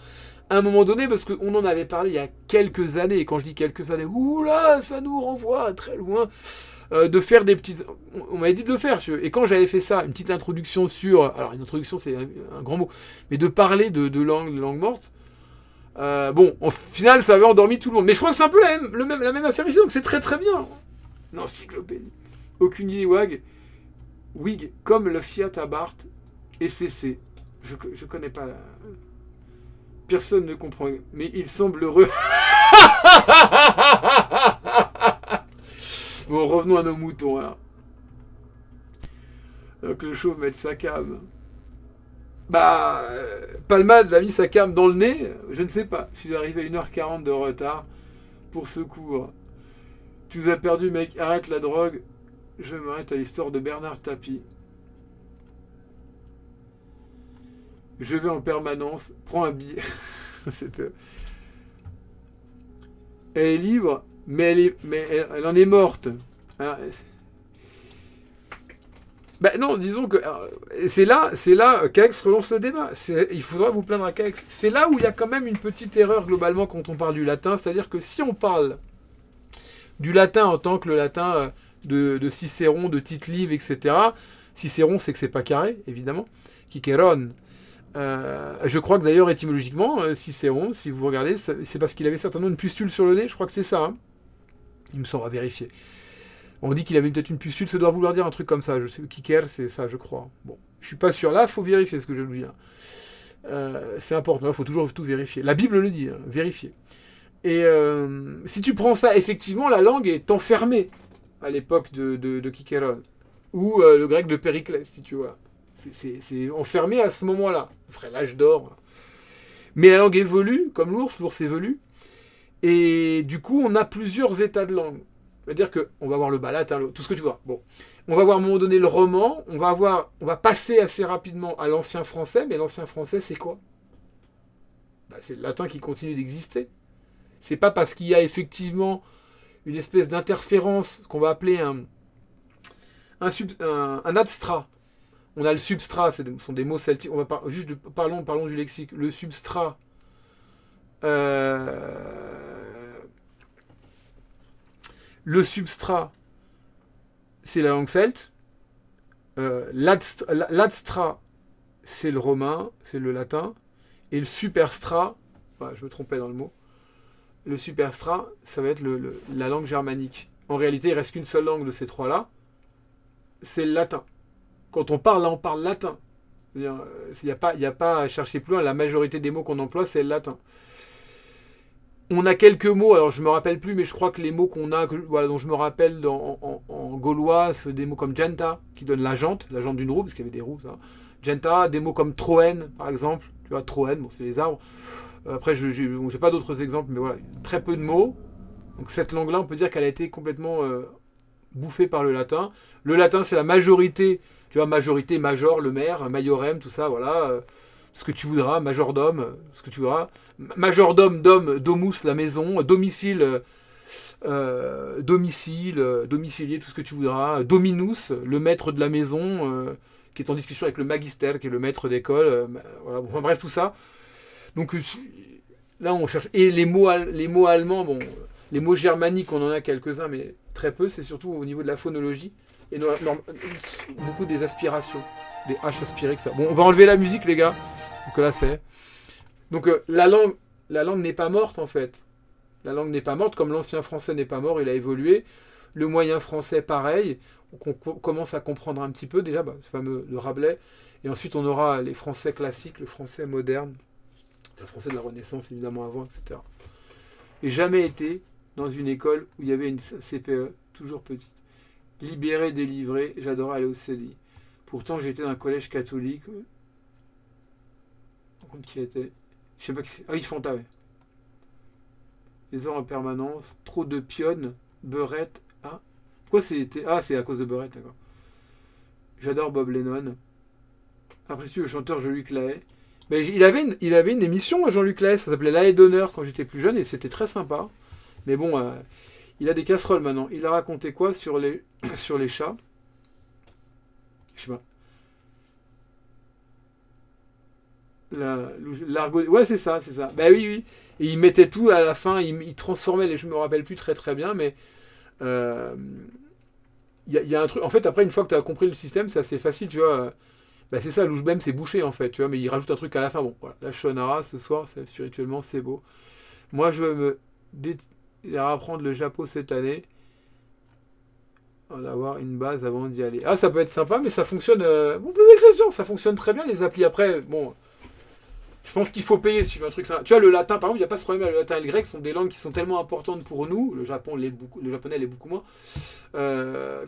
[SPEAKER 1] à un moment donné, parce qu'on en avait parlé il y a quelques années, et quand je dis quelques années, oula, ça nous renvoie très loin, de faire des petites... On m'avait dit de le faire, et quand j'avais fait ça, une petite introduction sur... Alors, une introduction, c'est un grand mot, mais de parler de langue morte, bon, au final, ça avait endormi tout le monde. Mais je crois que c'est un peu la même affaire ici, donc c'est très très bien. Une encyclopédie. Aucune idée Wig, comme le Fiat Abarth et CC. Je connais pas la... Personne ne comprend, mais il semble heureux. Bon, revenons à nos moutons, là. Donc le chauve mette sa cam. Palmade a mis sa cam dans le nez. Je ne sais pas. Je suis arrivé à 1h40 de retard pour ce cours. Tu nous as perdu, mec. Arrête la drogue. Je m'arrête à l'histoire de Bernard Tapie. Je vais en permanence. Prends un billet. Elle est libre, mais elle en est morte. Hein. Non, disons que c'est là qu'Alex relance le débat. Il faudra vous plaindre à Alex. C'est là où il y a quand même une petite erreur globalement quand on parle du latin, c'est-à-dire que si on parle du latin en tant que le latin de Cicéron, de Tite-Live, etc. Cicéron, c'est que c'est pas carré, évidemment. Cicéron. Je crois que d'ailleurs étymologiquement, Cicéron, si vous regardez, c'est parce qu'il avait certainement une pustule sur le nez. Je crois que c'est ça. Hein. Il me semble à vérifier. On dit qu'il avait peut-être une pustule, ça doit vouloir dire un truc comme ça. Je sais que Kiker, c'est ça, je crois. Bon, je suis pas sûr. Là, il faut vérifier ce que je veux dire. C'est important, il faut toujours tout vérifier. La Bible le dit, hein, vérifier. Et si tu prends ça, effectivement, la langue est enfermée à l'époque de Kikeron. Ou le grec de Périclès, si tu vois. C'est enfermé à ce moment-là. Ce serait l'âge d'or. Mais la langue évolue, comme l'ours évolue. Et du coup, on a plusieurs états de langue. C'est-à-dire qu'on va voir le bas latin, tout ce que tu vois. Bon. On va voir à un moment donné le roman. On va passer assez rapidement à l'ancien français. Mais l'ancien français, c'est quoi ? C'est le latin qui continue d'exister. C'est pas parce qu'il y a effectivement une espèce d'interférence, ce qu'on va appeler un adstrat. On a le substrat, ce sont des mots celtiques. Parlons du lexique. Le substrat. Le substrat, c'est la langue celte. L'adstrat, c'est le romain, c'est le latin. Et le superstrat, je me trompais dans le mot. Le superstrat, ça va être la langue germanique. En réalité, il ne reste qu'une seule langue de ces trois-là. C'est le latin. Quand on parle, là, on parle latin. Il n'y a pas à chercher plus loin. La majorité des mots qu'on emploie, c'est le latin. On a quelques mots, alors je ne me rappelle plus, mais je crois que les mots qu'on a, dont je me rappelle en gaulois, c'est des mots comme genta, qui donne la jante d'une roue, parce qu'il y avait des roues, ça. Genta, des mots comme troen, par exemple. Tu vois, troen, bon, c'est les arbres. Après, je n'ai pas d'autres exemples, mais voilà, très peu de mots. Donc cette langue-là, on peut dire qu'elle a été complètement bouffée par le latin. Le latin, c'est la majorité, tu vois, majorité, major, le maire, maiorem, tout ça, voilà. Ce que tu voudras, majordome, ce que tu voudras. Majordome, domus, la maison, domicile, domicilier, tout ce que tu voudras. Dominus, le maître de la maison, qui est en discussion avec le magister, qui est le maître d'école. Voilà, bon, bref, tout ça. Donc là, on cherche. Et les mots allemands, bon, les mots germaniques, on en a quelques-uns, mais très peu. C'est surtout au niveau de la phonologie. Et beaucoup des aspirations. Des H aspirées que ça. Bon, on va enlever la musique, les gars. Donc là, c'est... Donc la langue n'est pas morte, en fait. La langue n'est pas morte, comme l'ancien français n'est pas mort, il a évolué. Le moyen français, pareil. Donc on commence à comprendre un petit peu, déjà, ce fameux de Rabelais. Et ensuite, on aura les français classiques, le français moderne. Le français de la Renaissance, évidemment, avant, etc. Et jamais été dans une école où il y avait une CPE, toujours petite. Libéré, délivré, j'adorais aller au CDI. Pourtant, j'étais dans un collège catholique. Qui était... Je sais pas qui c'est. Ah, Yves Fanta, ouais. Les heures en permanence. Trop de pionnes. Beurette. Ah. Pourquoi c'était... Ah, c'est à cause de Beurette, d'accord. J'adore Bob Lennon. Apprécié le chanteur Jean-Luc Lahaye. Mais il avait une émission, Jean-Luc Lahaye, ça s'appelait Lahaye d'honneur quand j'étais plus jeune et c'était très sympa. Mais bon, il a des casseroles maintenant. Il a raconté quoi sur les chats? Je sais pas. L'argot. Ouais, c'est ça, c'est ça. Bah oui, oui. Et il mettait tout à la fin, il transformait les. Je me rappelle plus très très bien, mais. euh, il y a un truc. En fait, après, une fois que tu as compris le système, c'est assez facile, tu vois. Bah, c'est ça, l'Oujbem, c'est bouché, en fait, tu vois, mais il rajoute un truc à la fin. Bon, voilà. La Shonara, ce soir, spirituellement, c'est beau. Moi, je veux apprendre le Japo cette année. En avoir une base avant d'y aller. Ah, ça peut être sympa, mais ça fonctionne. Bon, question, ça fonctionne très bien, les applis. Après, bon, je pense qu'il faut payer si tu veux un truc. Tu vois, le latin, par exemple, il n'y a pas ce problème. Le latin et le grec sont des langues qui sont tellement importantes pour nous. Le japonais l'est beaucoup moins.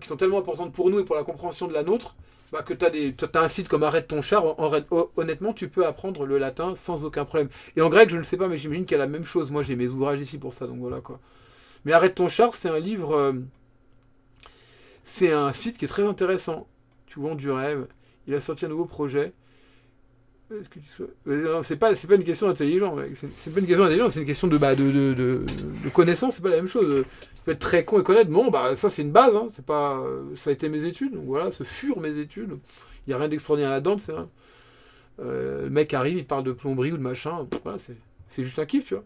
[SPEAKER 1] Qui sont tellement importantes pour nous et pour la compréhension de la nôtre. Bah, que t'as un site comme Arrête ton char, honnêtement, tu peux apprendre le latin sans aucun problème. Et en grec, je ne sais pas, mais j'imagine qu'il y a la même chose. Moi, j'ai mes ouvrages ici pour ça, donc voilà quoi. Mais Arrête ton char, c'est un livre, c'est un site qui est très intéressant. Tu vends du rêve. Il a sorti un nouveau projet. Est-ce que tu sois... non, c'est pas une question d'intelligence, mec. C'est pas une question d'intelligence, c'est une question de connaissance, c'est pas la même chose. Tu peux être très con et connaître, bon, bah ça c'est une base, hein. C'est pas, ça a été mes études, donc voilà, ce furent mes études. Il n'y a rien d'extraordinaire là-dedans, c'est vrai. Le mec arrive, il parle de plomberie ou de machin, voilà, c'est juste un kiff, tu vois.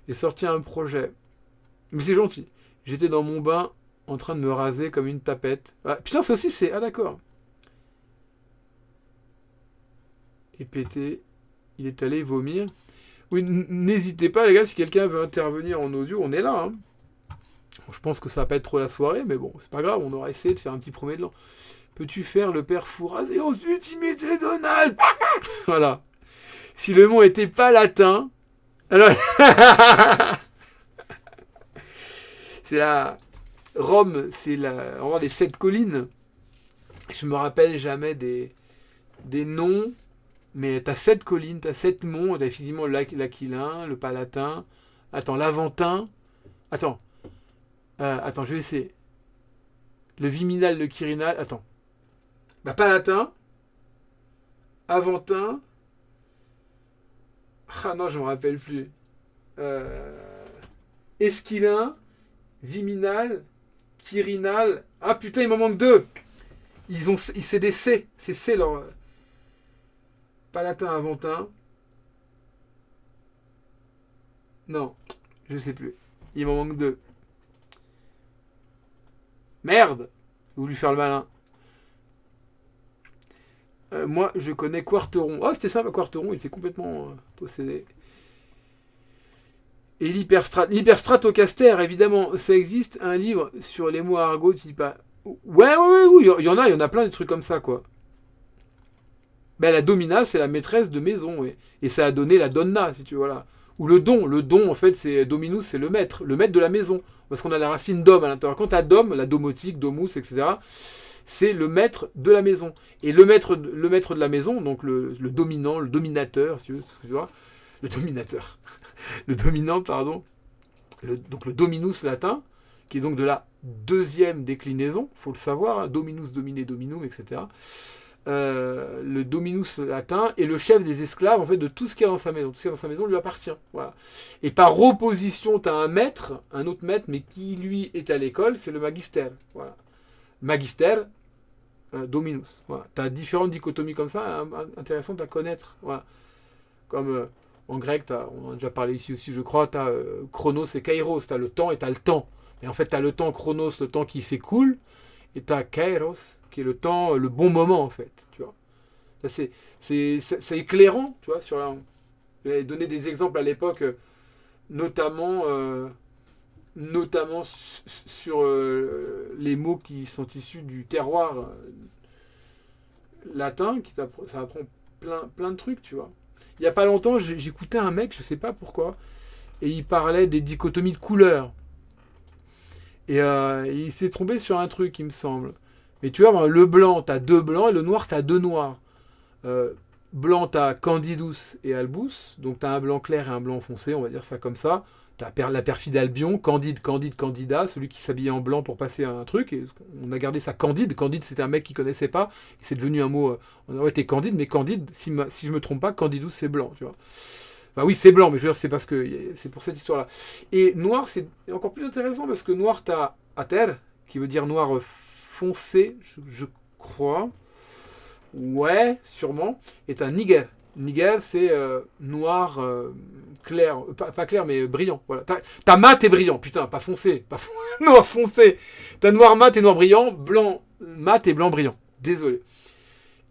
[SPEAKER 1] Il a sorti un projet. Mais c'est gentil. J'étais dans mon bain en train de me raser comme une tapette. Ah, putain, ça aussi c'est... Ah d'accord. Et pété. Il est allé vomir. Oui, n'hésitez pas les gars, si quelqu'un veut intervenir en audio, on est là. Hein. Bon, je pense que ça va pas être trop la soirée, mais bon, c'est pas grave, on aura essayé de faire un petit premier de l'an. Peux-tu faire le père fou rasé ensuite imiter Donald? Voilà. Si le mot était pas latin, alors... c'est la... Rome, c'est vraiment des 7 collines. Je me rappelle jamais des noms. Mais t'as 7 collines, t'as 7 monts, t'as effectivement l'Aquilin, le Palatin, attends, l'Aventin, attends, attends, je vais essayer. Le Viminal, le Quirinal, attends. Bah, Palatin, Aventin, ah non, je me rappelle plus. Esquilin, Viminal, Quirinal, ah putain, il m'en manque 2. C'est des C, c'est C leur... Palatin, Aventin. Non, je sais plus. Il m'en manque 2. Merde! J'ai voulu faire le malin. Moi, je connais Quarteron. Oh, c'était simple, Quarteron, il était complètement possédé. Et l'hyperstratocaster, évidemment, ça existe. Un livre sur les mots argot, tu dis pas... Ouais, il y en a plein de trucs comme ça, quoi. Ben, la domina, c'est la maîtresse de maison, ouais. Et ça a donné la donna, si tu veux, voilà. Ou le don, en fait, c'est dominus, c'est le maître de la maison. Parce qu'on a la racine dom à l'intérieur. Quand tu as dom, la domotique, domus, etc., c'est le maître de la maison. Et le maître de la maison, donc le dominant, le dominateur, si tu vois, le dominateur, le dominant, pardon, donc le dominus latin, qui est donc de la deuxième déclinaison, faut le savoir, hein, dominus, dominé, dominum, etc., le dominus latin est le chef des esclaves en fait de tout ce qui est dans sa maison. Tout ce qui est dans sa maison lui appartient. Voilà. Et par opposition, tu as un autre maître, mais qui lui est à l'école, c'est le magister. Voilà. Magister, dominus. Voilà. Tu as différentes dichotomies comme ça, intéressantes à connaître. Voilà. Comme en grec, on en a déjà parlé ici aussi, je crois, tu as chronos et kairos, tu as le temps et tu as le temps. Et en fait, tu as le temps chronos, le temps qui s'écoule, et tu as kairos, qui est le temps, le bon moment en fait, tu vois. C'est éclairant, tu vois, sur la... J'avais donné des exemples à l'époque, notamment sur les mots qui sont issus du terroir latin, ça apprend plein de trucs, tu vois. Il n'y a pas longtemps, j'écoutais un mec, je sais pas pourquoi, et il parlait des dichotomies de couleurs. Et il s'est trompé sur un truc, il me semble. Mais tu vois, le blanc, t'as 2 blancs, et le noir, t'as 2 noirs. Blanc, t'as Candidus et Albus, donc t'as un blanc clair et un blanc foncé, on va dire ça comme ça. T'as la perfide Albion, Candide, Candida, celui qui s'habillait en blanc pour passer à un truc. Et on a gardé ça Candide. Candide, c'était un mec qui connaissait pas. Et c'est devenu un mot. On aurait été Candide, mais Candide, si je me trompe pas, Candidus, c'est blanc, tu vois. Bah oui, c'est blanc, mais je veux dire, c'est parce que c'est pour cette histoire-là. Et noir, c'est encore plus intéressant parce que noir, t'as Ater, qui veut dire noir foncé, je crois. Ouais, sûrement. Et t'as Niger. Nigel, c'est noir clair, pas clair mais brillant. Voilà. T'as mat et brillant, putain, pas foncé, noir foncé. T'as noir mat et noir brillant, blanc mat et blanc brillant. Désolé.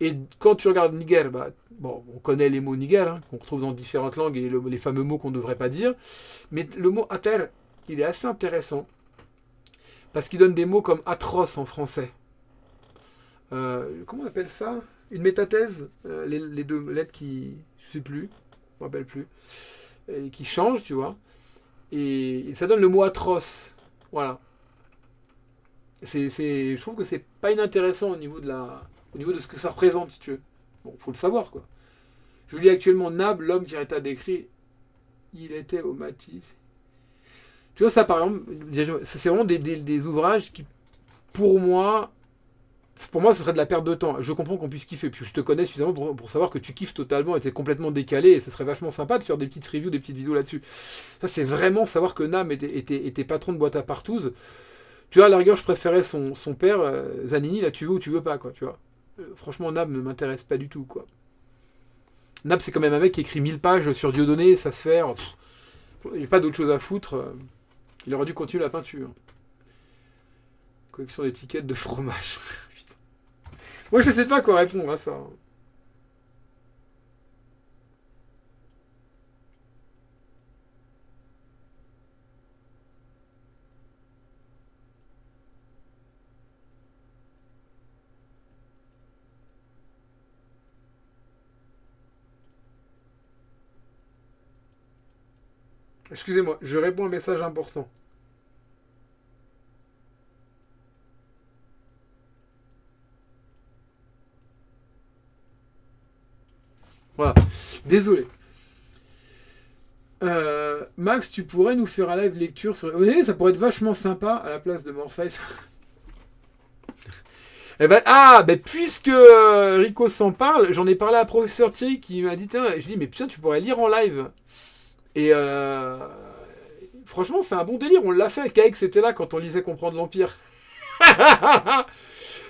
[SPEAKER 1] Et quand tu regardes Nigel, bah, bon, on connaît les mots Nigel, hein, qu'on retrouve dans différentes langues et les fameux mots qu'on ne devrait pas dire. Mais le mot ater, il est assez intéressant parce qu'il donne des mots comme atroce en français. Comment on appelle ça? Une métathèse, les deux lettres qui, je sais plus, je me rappelle plus, et qui changent, tu vois. Et ça donne le mot atroce. Voilà. Je trouve que c'est pas inintéressant au niveau de ce que ça représente, si tu veux. Bon, faut le savoir, quoi. Je lis actuellement Nab, l'homme qui arrêta d'écrire. Il était au Matisse. Tu vois, ça, par exemple, c'est vraiment des ouvrages qui, pour moi, ce serait de la perte de temps. Je comprends qu'on puisse kiffer, puis je te connais suffisamment pour savoir que tu kiffes totalement et tu es complètement décalé, et ce serait vachement sympa de faire des petites reviews, des petites vidéos là-dessus. Ça, c'est vraiment savoir que Nam était patron de boîte à partouze. Tu vois, à la rigueur, je préférais son père, Zanini, là, tu veux ou tu veux pas, quoi, tu vois. Franchement, Nab ne m'intéresse pas du tout, quoi. Nab, c'est quand même un mec qui écrit 1000 pages sur Dieudonné, ça se fait. Il n'y a pas d'autre chose à foutre. Il aurait dû continuer la peinture. Collection d'étiquettes de fromage. Moi, je sais pas quoi répondre à ça. Excusez-moi, je réponds à un message important. Voilà. Désolé. Max, tu pourrais nous faire un live lecture sur... Oui, ça pourrait être vachement sympa à la place de Morsay. Eh ben, puisque Rico s'en parle, j'en ai parlé à professeur Thierry qui m'a dit, tiens, je lui ai dit, mais putain, tu pourrais lire en live. Et franchement, c'est un bon délire. On l'a fait. Kaek, c'était là quand on lisait Comprendre l'Empire.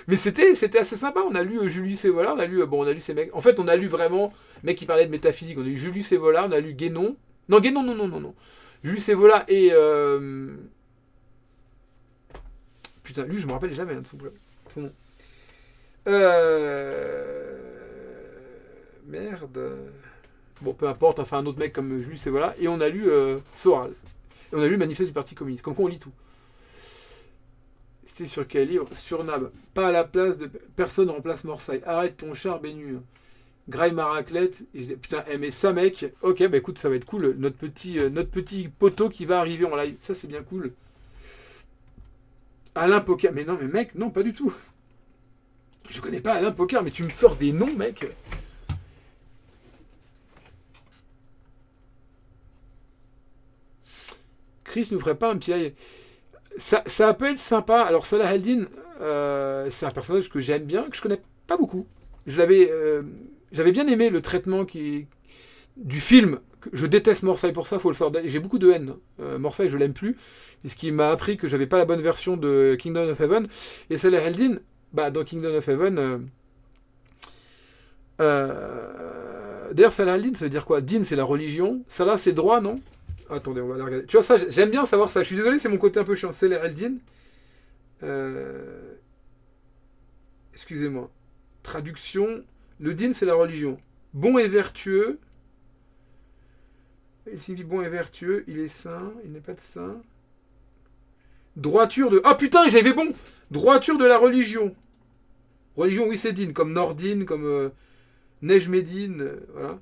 [SPEAKER 1] Mais c'était assez sympa. On a lu Julius Evola, on a lu ces mecs. En fait, on a lu vraiment mec qui parlait de métaphysique. On a lu Julius Evola, on a lu Guénon. Non, Guénon, non. Julius Evola et putain, lui, je me rappelle jamais de son nom. Merde. Bon, peu importe. Enfin, un autre mec comme Julius Evola. Et on a lu Soral. Et on a lu le Manifeste du Parti communiste. Comme quoi, on lit tout. C'était sur quel livre? Sur Nab. Pas à la place de... Personne remplace Morsay. Arrête ton char, Bénu. Graille ma raclette. Et putain, mais ça, mec. Ok, bah écoute, ça va être cool. Notre petit poteau qui va arriver en live. Ça, c'est bien cool. Alain Poker. Mais non, mais mec, non, pas du tout. Je connais pas Alain Poker, mais tu me sors des noms, mec. Chris nous ferait pas un petit live. Ça peut être sympa. Alors Salah Al-Din, c'est un personnage que j'aime bien, que je connais pas beaucoup. J'avais bien aimé le traitement du film. Je déteste Morsay pour ça, faut le savoir. J'ai beaucoup de haine. Morsay, je l'aime plus, puisqu'il m'a appris que j'avais pas la bonne version de Kingdom of Heaven. Et Salah Al-Din, dans Kingdom of Heaven, d'ailleurs Salah Al-Din, ça veut dire quoi? Din, c'est la religion. Salah, c'est droit, non? Attendez, on va la regarder. Tu vois, ça, j'aime bien savoir ça. Je suis désolé, c'est mon côté un peu chiant. Salah Al-Din. Excusez-moi. Traduction. Le din, c'est la religion. Bon et vertueux. Il signifie bon et vertueux. Il est saint. Il n'est pas de saint. Droiture de... Ah putain, j'avais bon. Droiture de la religion. Religion, oui, c'est din. Comme Nordin, comme Nejmedin. Voilà.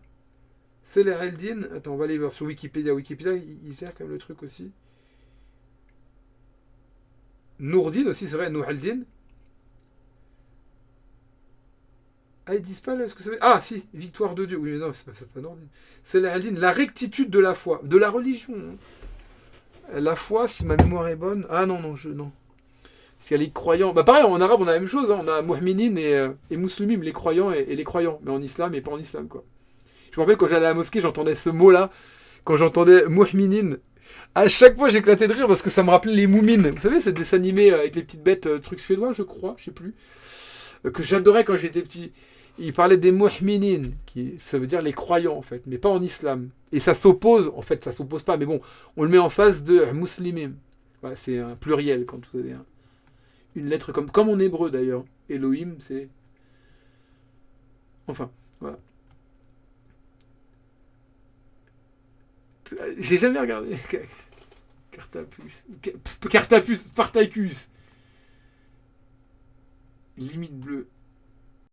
[SPEAKER 1] Salah Al-Din. Attends, on va aller voir sur Wikipédia. Wikipédia, il fait comme le truc aussi. Nourdin aussi, c'est vrai. Nour Al-Din. Ah, ils disent pas là ce que ça veut dire. Ah, si, victoire de Dieu. Oui, mais non, c'est pas Nourdin. Salah Al-Din, la rectitude de la foi. De la religion. La foi, si ma mémoire est bonne. Ah non. Parce qu'il y a les croyants. Bah pareil, en arabe, on a la même chose. Hein. On a mu'minin et muslimim, les croyants et les croyants. Mais en islam et pas en islam, quoi. Je me rappelle quand j'allais à la mosquée, j'entendais ce mot-là. Quand j'entendais mu'minin. À chaque fois, j'éclatais de rire parce que ça me rappelait les moumines. Vous savez, c'est des dessins animés avec les petites bêtes, trucs suédois, je crois, je sais plus. Que j'adorais quand j'étais petit. Il parlait des mu'minin, ça veut dire les croyants en fait, mais pas en islam. Et ça s'oppose, en fait, ça s'oppose pas, mais bon, on le met en face de muslimim. Voilà, c'est un pluriel quand vous avez une lettre comme en hébreu d'ailleurs. Elohim, c'est. Enfin, voilà. J'ai jamais regardé. Cartapus, Spartacus. Limite bleue.